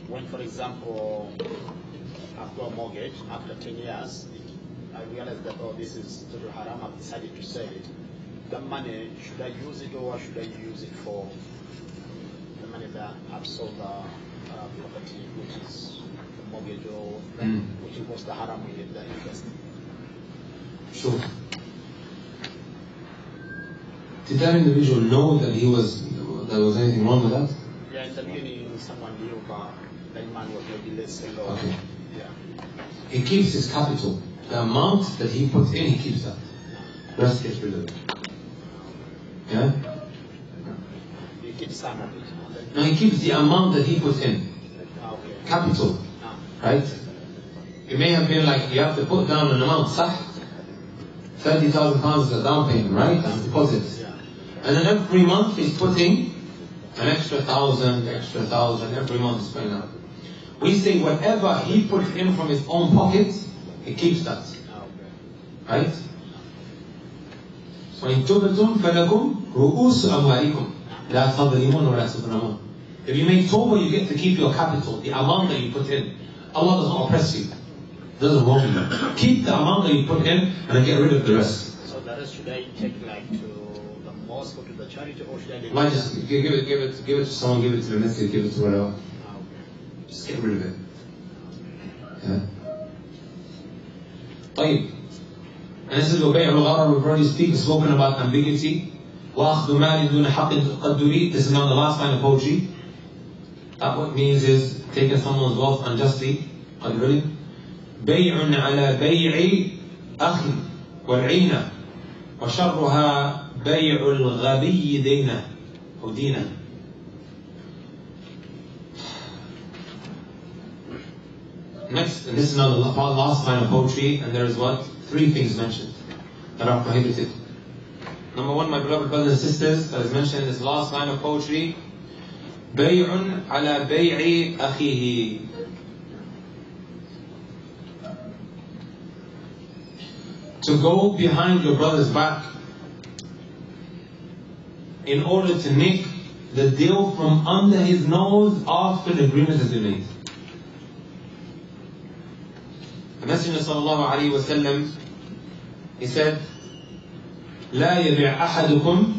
[SPEAKER 7] When, for example, I've got a mortgage, after 10 years, I realize that, oh, this is total haram, I've decided to sell it. The money, should I use it or should I use it for the money that I've sold the property, which is the mortgage, or which was the haram with the interest?
[SPEAKER 1] Sure. Did that individual know that there was anything wrong with that?
[SPEAKER 7] Yeah, in the beginning, someone knew, but the man was maybe less low.
[SPEAKER 1] Okay.
[SPEAKER 7] Yeah.
[SPEAKER 1] He keeps his capital. The amount that he puts in, he keeps that. The rest gets rid of it. Yeah?
[SPEAKER 7] He keeps some of it.
[SPEAKER 1] No, he keeps the amount that he puts in.
[SPEAKER 7] Okay.
[SPEAKER 1] Capital. Right? It may have been like you have to put down an amount, صح? £30,000 is a down payment, right? As a deposit.
[SPEAKER 7] Yeah.
[SPEAKER 1] And then every month he's putting an extra 1,000, every month is going out. We say whatever he puts in from his own pocket, he keeps that. Right? وَإِن تُبْتُمْ فَلَكُمْ رُؤُوسُ أَمْوَالِكُمْ لَا تَظْلِمُونَ وَلَا تُظْلَمُونَ. If you make tawbah, you get to keep your capital, the amount that you put in. Allah does not oppress you. Doesn't wrong you. Keep the amount that you put in and then get rid of the rest.
[SPEAKER 7] So that is, should I take like to the mosque or to the charity, or should I leave
[SPEAKER 1] Why just give it to someone, give it to the masjid, give it to whatever. Just get rid of it. Yeah. طيب. And this is وبيع الغرر. We've already spoken about ambiguity. وأخذ مال دون حق قد تريد. This is now the last line of poetry. That what means is taking someone's wealth unjustly. قد علم. بيع على بيع أخي والعينة وشرها بيع الغبي دينا أو دينا. Next, and this is now the last line of poetry, and there is what? 3 things mentioned that are prohibited. Number 1, my beloved brothers and sisters, that is mentioned in this last line of poetry, بيع على بيع أخيه. to go behind your brother's back in order to nick the deal from under his nose after the agreement has been made. The Messenger sallallahu alayhi wa sallam, he said, لا يبيع أحدكم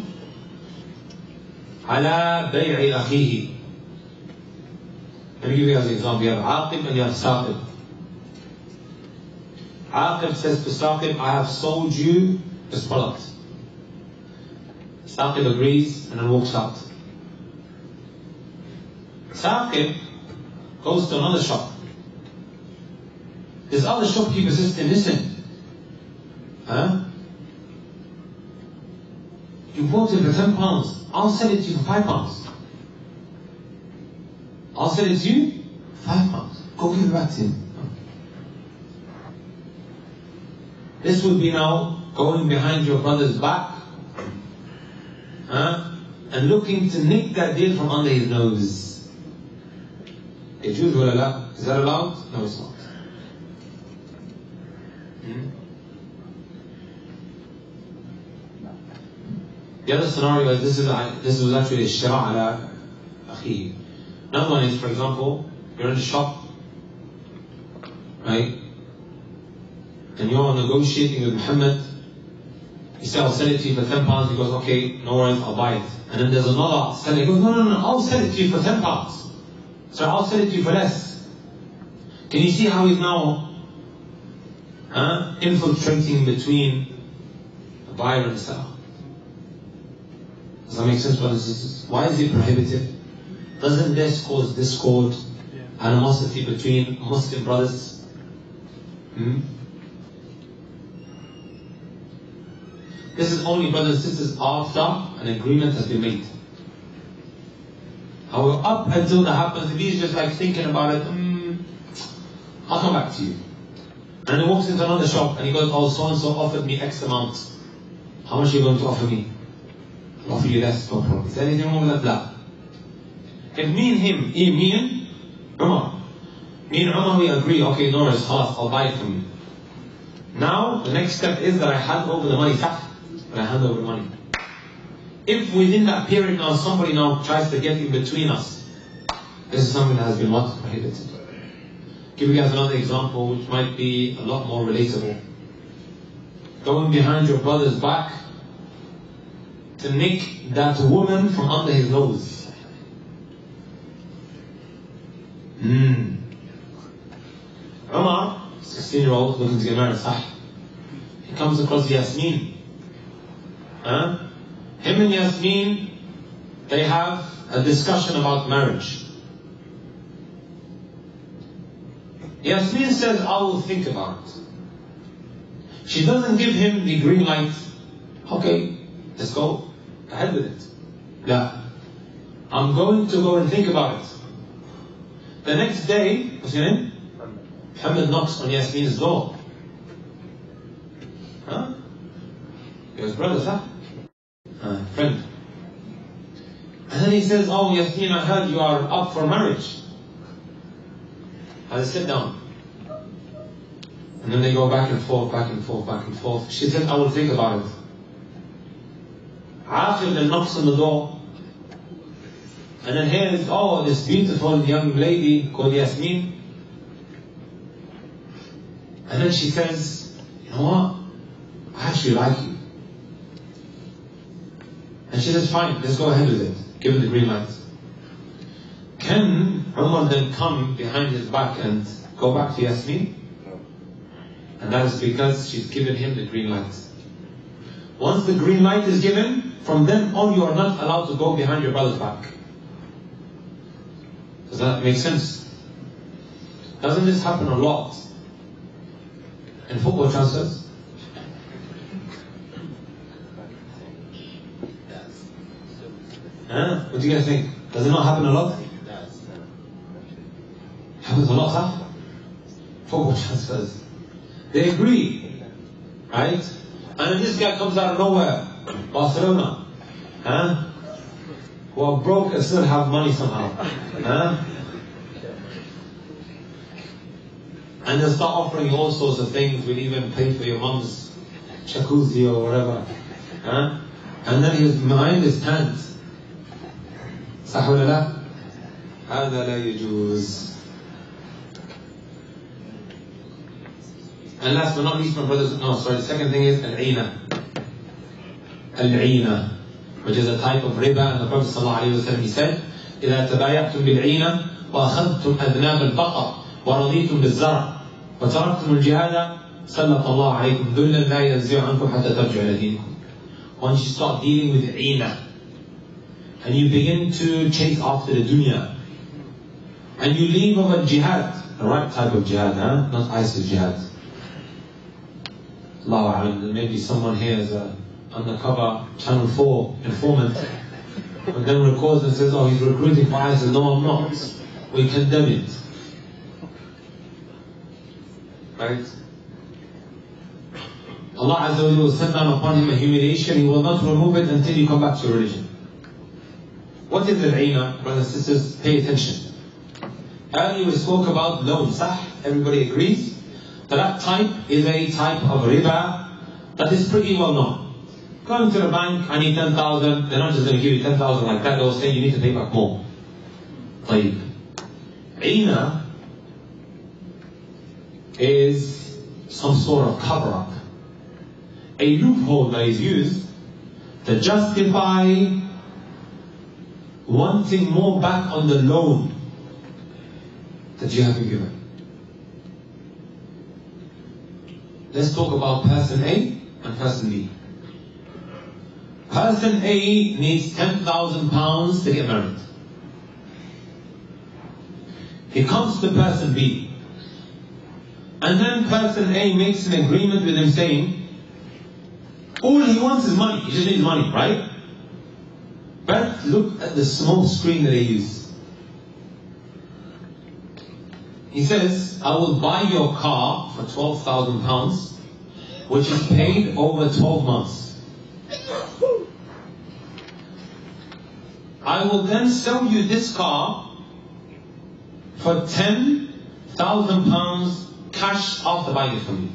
[SPEAKER 1] على بيع أخيه. Let me give you guys an example. You have Aqib and you have Saqib. Aqib says to Saqib, I have sold you this product. Saqib agrees and then walks out. Saqib goes to another shop. This other shopkeeper says to him, listen, you bought it for £10, I'll sell it to you for £5. I'll sell it to you for £5. Go give it back to him. This would be now going behind your brother's back and looking to nick that deal from under his nose. Is that allowed? No, it's not. The other scenario is this was actually a shira ala akhi. Another one is, for example, you're in a shop, right? And you're negotiating with Muhammad. You say, I'll sell it to you for £10. He goes, okay, no worries, I'll buy it. And then there's another seller. He goes, no, I'll sell it to you for £10. So I'll sell it to you for less. Can you see how he's now infiltrating between the buyer and the seller? Does that make sense, brothers and sisters? Why is it prohibited? Doesn't this cause discord, animosity between Muslim brothers? This is only, brothers and sisters, after an agreement has been made. However, up until that happens, if he's just like thinking about it, I'll come back to you. And he walks into another shop and he goes, oh, so-and-so offered me X amount. How much are you going to offer me? I'll offer you less, no problem. Is there anything wrong with that? If me and him, me and Umar, we agree, okay, no worries, I'll buy it from you. Now, the next step is that I hand over the money, and I hand over the money. If within that period now, somebody now tries to get in between us, this is something that has been what? Prohibited. Give you guys another example which might be a lot more relatable. Going behind your brother's back to nick that woman from under his nose. Umar, 16-year-old, looking to get married, he comes across Yasmin. Him and Yasmin, they have a discussion about marriage. Yasmin says, I will think about it. She doesn't give him the green light. Okay, let's go ahead with it. Yeah, I'm going to go and think about it. The next day, what's your name? Muhammad knocks on Yasmin's door. He goes, brother, friend. And then he says, oh Yasmin, I heard you are up for marriage. I said, sit down. And then they go back and forth, back and forth, back and forth. She said, I will think about it. Aqib then knocks on the door. And then here is, oh, this beautiful young lady called Yasmin. And then she says, you know what? I actually like you. And she says, fine, let's go ahead with it. Give it the green light. Can Umar then come behind his back and go back to Yasmin? No. And that is because she's given him the green light. Once the green light is given, from then on you are not allowed to go behind your brother's back. Does that make sense? Doesn't this happen a lot in football transfers? What do you guys think? Does it not happen a lot? Happens a lot, huh? Football transfers. They agree, right? And then this guy comes out of nowhere, Barcelona, who are broke and still have money somehow, and they start offering you all sorts of things. We'll even pay for your mum's jacuzzi or whatever. Huh? And then he was behind his pants. صح ولا لا؟ هذا لا يجوز. And last but not least, my brothers, the second thing is al-'ina. Al-'ina, which is a type of riba, and the Prophet ﷺ, he said, إذا تبايعتم بالعينة وأخذتم أذناب البقر ورضيتم بالزرع وتركتم الجهاد سلط الله عليكم ذلا لا ينزع عنكم حتى ترجعوا إلى دينكم. Once you start dealing with عينة and you begin to chase after the dunya and you leave over jihad, the right type of jihad, huh? Not ISIS jihad. Allahu A'lam, there may be someone here as an undercover Channel 4 informant, but then records and says, oh, he's recruiting for ISIS. No, I'm not. We condemn it. Right? Allah Azza wa Jalla will send down upon him a humiliation. He will not remove it until you come back to religion. What is al-'ina? Brothers and sisters, pay attention. Earlier we spoke about loan, sah? Everybody agrees? That type is a type of riba that is pretty well known. Going to the bank, I need 10,000, they're not just going to give you 10,000 like that, they'll say you need to pay back more. طيب. Ina is some sort of cover-up. A loophole that is used to justify wanting more back on the loan that you have been given. Let's talk about person A and person B. Person A needs £10,000 to get married. He comes to person B. And then person A makes an agreement with him saying, all he wants is money, he just needs money, right? But look at the small screen that they use. He says, I will buy your car for £12,000, which is paid over 12 months. I will then sell you this car for £10,000 cash after buying it from you.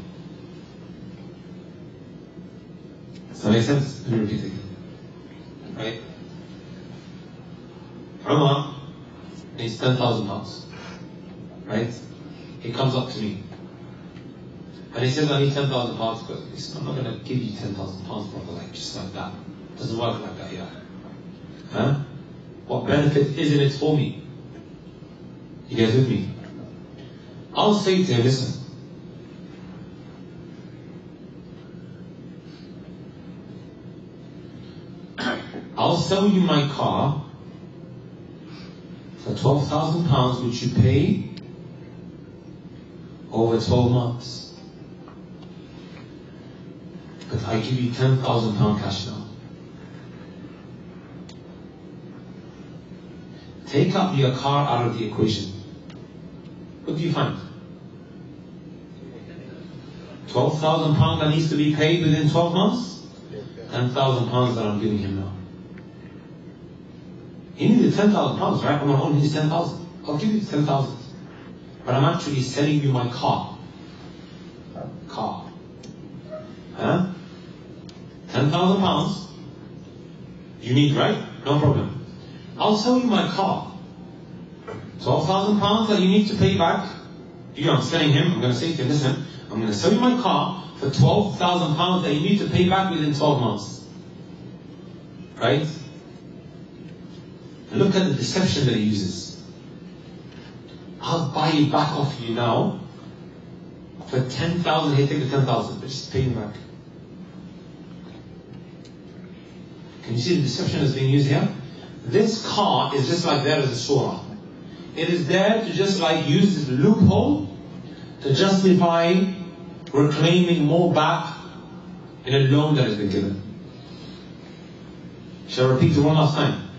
[SPEAKER 1] Does that make sense? Let me repeat it. Right? Umar needs £10,000. Right? He comes up to me. And he says, I need £10,000 because I'm not going to give you £10,000, brother, like just like that. It doesn't work like that, yeah. Huh? What benefit is in it for me? You guys with me? I'll say to him, listen. I'll sell you my car for £12,000, which you pay over 12 months. But I give you £10,000 cash now. Take up your car out of the equation. What do you find? £12,000 that needs to be paid within 12 months? £10,000 that I'm giving him now. He needed £10,000, right? My own needs 10,000. I'll give you 10,000. But I'm actually selling you my car. Car. Huh? £10,000 you need, right? No problem. I'll sell you my car. £12,000 that you need to pay back. I'm selling him. I'm going to say to him, listen, I'm going to sell you my car for £12,000 that you need to pay back within 12 months. Right? And look at the deception that he uses. I'll buy it back off you now for 10,000. He'll take the 10,000, but just pay me back. Can you see the deception that's being used here? This car is just like there as a surah. It is there to just like use this loophole to justify reclaiming more back in a loan that has been given. Shall I repeat it one last time?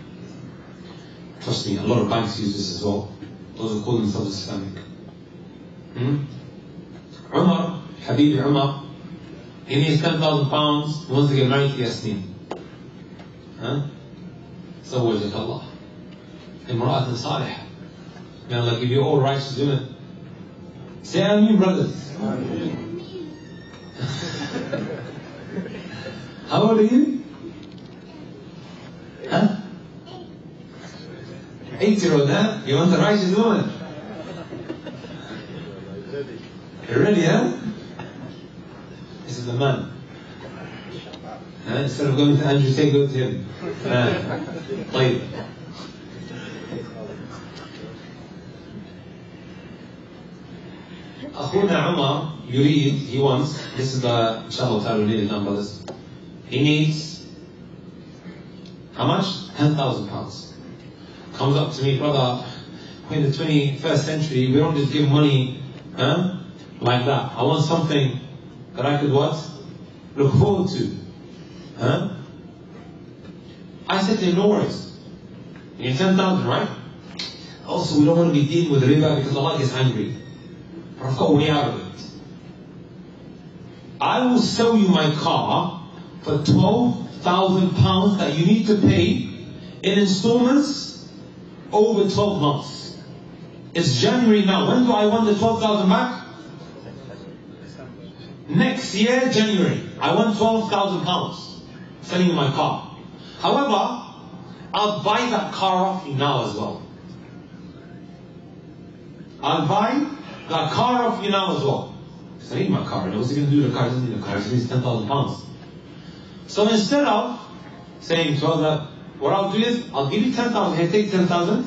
[SPEAKER 1] Trust me, a lot of banks use this as well. Those who call themselves Islamic. Umar, Habibi Umar, he needs £10,000, he wants to get married to Yasmin. زوجك الله امرأة صالحة. May Allah give you all righteous women. Say Ameen, brothers. How old are you? Huh? 8-year-old, huh? You want a righteous woman? You're ready, huh? This is the man. Instead of going to Andrew, say go to him. طيب. أخونا عمر يريد, he wants, this is the, inshallah ta'ala, we need it done, brothers. He needs, how much? £10,000. Comes up to me, brother, in the 21st century, we don't just give money, like that. I want something that I could what? Look forward to. I said to him, no worries. You need 10,000, right? Also, we don't want to be dealing with riba because Allah gets angry. But I've got a way out of it. I will sell you my car for £12,000 that you need to pay in installments over 12 months. It's January now. When do I want the 12,000 back? Next year, January. I want £12,000. Selling you my car. However, I'll buy that car off you now as well. I'll buy that car off you now as well. Because I need my car. What's he going to do with the car? He doesn't need the car. He needs £10,000. So instead of saying to Allah, what I'll do is, I'll give you 10,000. Here, take 10,000.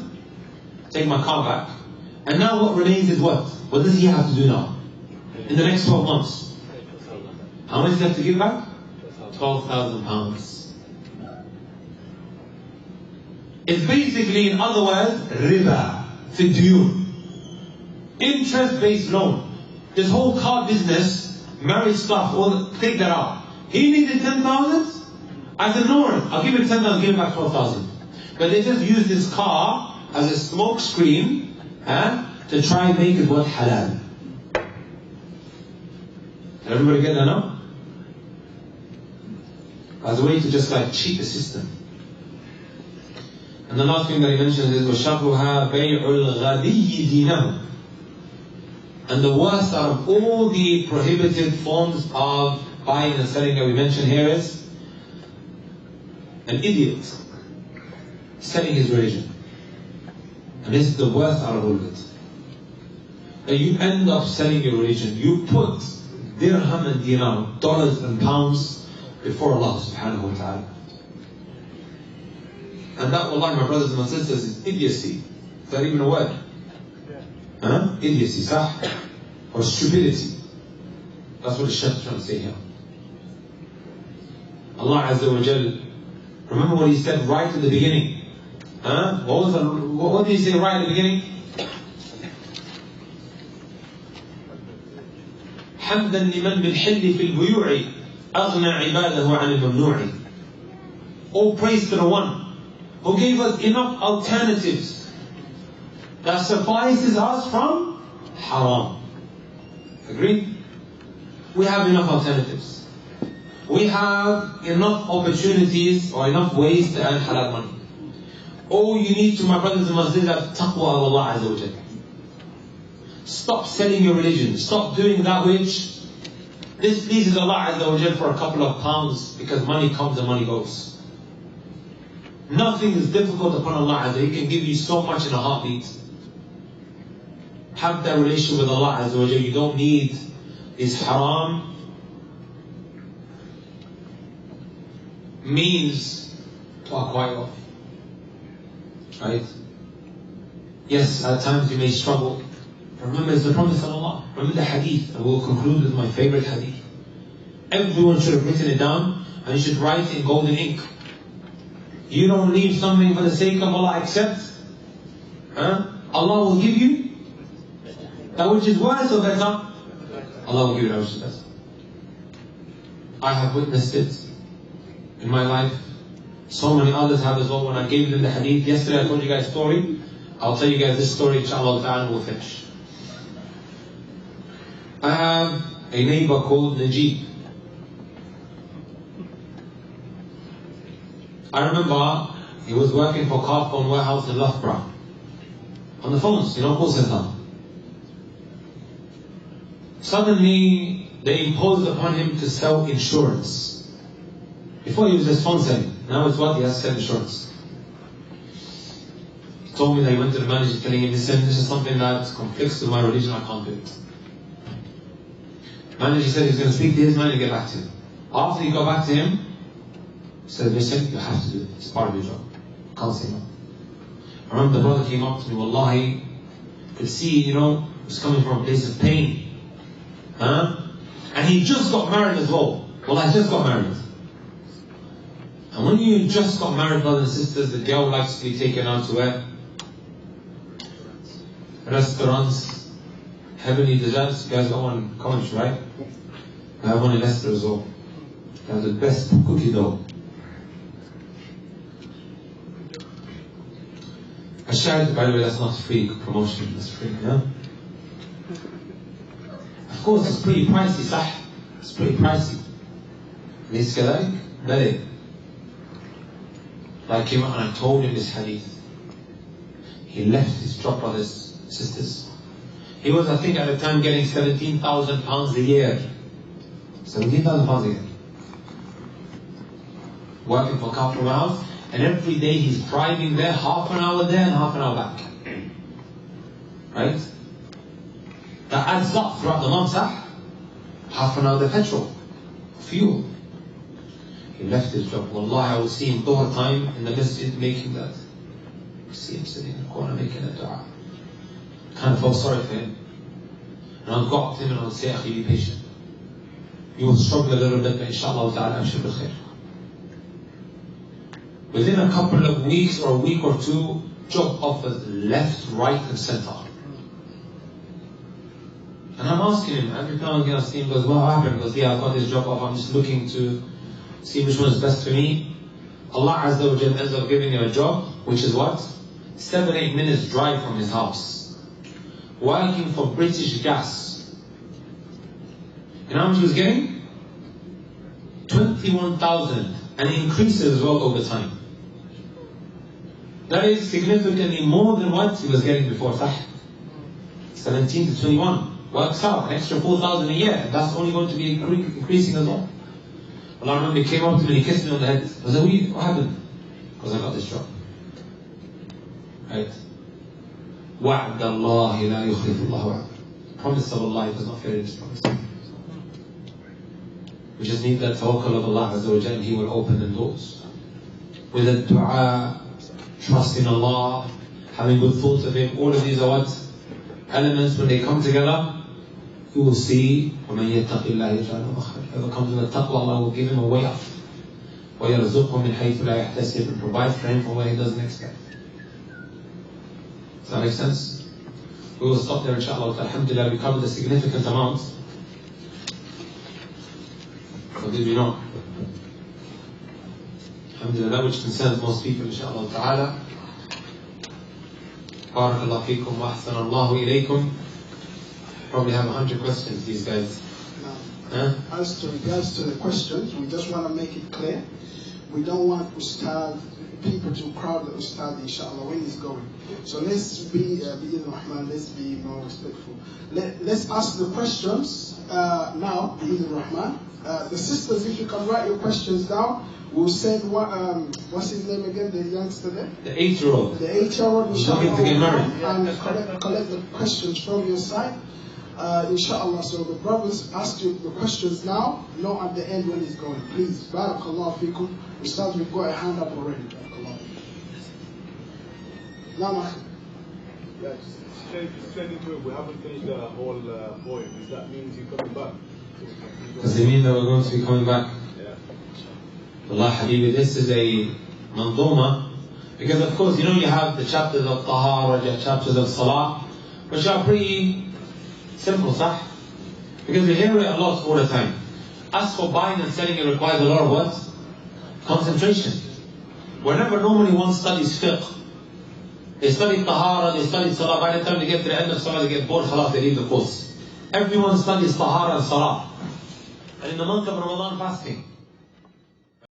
[SPEAKER 1] Take my car back. And now what remains is what? What does he have to do now? In the next 12 months. How much does he have to give back? £12,000. It's basically, in other words, riba, fidiyun. Interest-based loan. This whole car business, marriage stuff, take that out. He needed 10,000. I said, no worries, I'll give you 10,000, give him back 12,000. But they just use this car as a smoke screen to try and make it what? Halal. Did everybody get that now? As a way to just like cheat the system. And the last thing that he mentions is وَشَرُّهَا بَيْعُ الْغَدِيِّ دِينَهُ. And the worst out of all the prohibited forms of buying and selling that we mentioned here is an idiot selling his religion. And this is the worst out of all of it. That you end up selling your religion. You put dirham and dinar, dollars and pounds before Allah subhanahu wa ta'ala. And that, wallahi, my brothers and my sisters, is idiocy. Is that even a word? Idiocy, sah? Or stupidity. That's what the Shaykh is trying to say here. Allah Azza wa Jal, remember what he said right at the beginning? What did he say right at the beginning? حمدا لمن بالحل في البيوع أغنى عباده عن الممنوع. All praise to the one who gave us enough alternatives that suffices us from haram. Agreed? We have enough alternatives. We have enough opportunities or enough ways to earn halal money. All you need to, my brothers and my sisters, is taqwa of Allah Azza wa Jalla. Stop selling your religion. Stop doing that which displeases Allah Azza wa Jalla for a couple of pounds, because money comes and money goes. Nothing is difficult upon Allah Azza. He can give you so much in a heartbeat. Have that relationship with Allah Azza wa Jalla. You don't need this haram means to acquire wealth. Right? Yes, at times you may struggle. Remember, it's the Promise of Allah. Remember the hadith, and we'll conclude with my favorite hadith. Everyone should have written it down, and you should write in golden ink. You don't leave something for the sake of Allah, except Allah will give you that which is worse or better. Allah will give you that which is better. I have witnessed it in my life. So many others have as well. When I gave them the hadith yesterday, I told you guys a story. I'll tell you guys this story, inshallah ta'ala, we'll finish. I have a neighbor called Najib. I remember he was working for Car Phone Warehouse in Loughborough. On the phones, call center. Suddenly, they imposed upon him to sell insurance. Before he was just phone selling. Now it's what? He has to sell insurance. He told me that he went to the manager telling him, listen, this is something that conflicts with my religion, I can't do it. Manager said he was going to speak to his man and get back to him. After he got back to him, he said, listen, you have to do it. It's part of your job. Can't say no. I remember the brother came up to me, wallahi, could see, it was coming from a place of pain. And he just got married as well. Wallahi, just got married. And when you just got married, brothers and sisters, the girl likes to be taken out to where? Restaurants, heavenly desserts. You guys got one in College, right? I have one in Leicester as well. They have the best cookie dough. I shared, by the way, that's not free promotion, that's free, yeah? Of course, it's pretty pricey, صح? It's pretty pricey. ليس كذلك؟ بلى. I came out and I told him this hadith. He left his job, brothers, sisters. He was, I think, at the time getting £17,000 a year. £17,000 a year. Working for Kafir House, and every day he's driving there, half an hour there and half an hour back. Right? That adds up throughout the month, sah? Half an hour the petrol, fuel. He left his job. Wallahi, I would see him all the time in the masjid making that. I see him sitting in the corner making a dua. Kind of felt sorry for him. And I would go up to him and I would say, Akhi, be patient. You will struggle a little bit, but inshallah ta'ala, I'm sure khair. Within a couple of weeks or a week or two, job offers left, right and center. And I'm asking him, every time I see him, goes, what happened? He goes, yeah, I've got this job offer, I'm just looking to see which one is best for me. Allah Azza wa Jalla ends up giving him a job, which is what? 7-8 minutes drive from his house. Working for British Gas. You know how much he was getting? 21,000. And it increases as well over time. That is significantly more than what he was getting before, sah? 17 to 21. Works out, an extra 4,000 a year. And that's only going to be increasing as well. Allah, I remember he came up to me and he kissed me on the head. I said, what happened? Because I got this job. Right? وَعْدَ اللَّهِ لَا يُخْلِفُ اللَّهُ وَعْدَهُ. Promise of Allah does not fail in His promise. We just need that tawakkul of Allah Azza wa Jalla, and He will open the doors. With a dua, trust in Allah, having good thoughts of Him, all of these are what? Elements, when they come together, you will see, وَمَنْ يَتَّقِ اللَّهِ يَجْعَلْ لَهُ مَخْرَجًا. Whoever comes with the taqwa, Allah will give him a way out. وَيَرْزُقْهُ مِنْ حَيْثُ لَا يَحْتَسِبُ, and provide for him from where he doesn't expect. Does that make sense? We will stop there, inshallah. Alhamdulillah, we covered a significant amount. What did we know? Alhamdulillah, that which concerns most people, inshallah ta'ala. Barakallahu feekum wa ahsana Allahu ilaykum. Probably have 100 questions, these guys.
[SPEAKER 5] As to regards to the questions, we just want to make it clear. We don't want people to crowd the Ustad, inshallah, when he's going. So let's be Rahman, let's be more respectful. Let's ask the questions now, Rahman. The sisters, if you can write your questions down, we'll send what's his name again, the youngster there?
[SPEAKER 1] The 8-year-old.
[SPEAKER 5] The 8-year-old, inshallah,
[SPEAKER 1] looking to get married.
[SPEAKER 5] And collect the questions from your side. Inshallah, so the brothers ask you the questions now, not at the end when he's going. Please, barakallahu fikum. Ustaz, we've got a hand up already. Barakallahu. Now,
[SPEAKER 3] yeah, just straight into it. We haven't finished the whole poem. Does that mean you're coming back?
[SPEAKER 1] Does it mean that we're going to be coming back?
[SPEAKER 3] Yeah.
[SPEAKER 1] Allah Habibi, this is a manduma. Because of course, you have the chapters of Tahara, the chapters of Salah, which are pretty simple, sah? Because we hear it a lot all the time. As for buying and selling, it requires a lot of what? Concentration. Whenever normally one studies fiqh, they study tahara, they study salah, by the time they get to the end of salah, they get bored, khalas, they leave the course. Everyone studies tahara and salah. And in the month of Ramadan, fasting.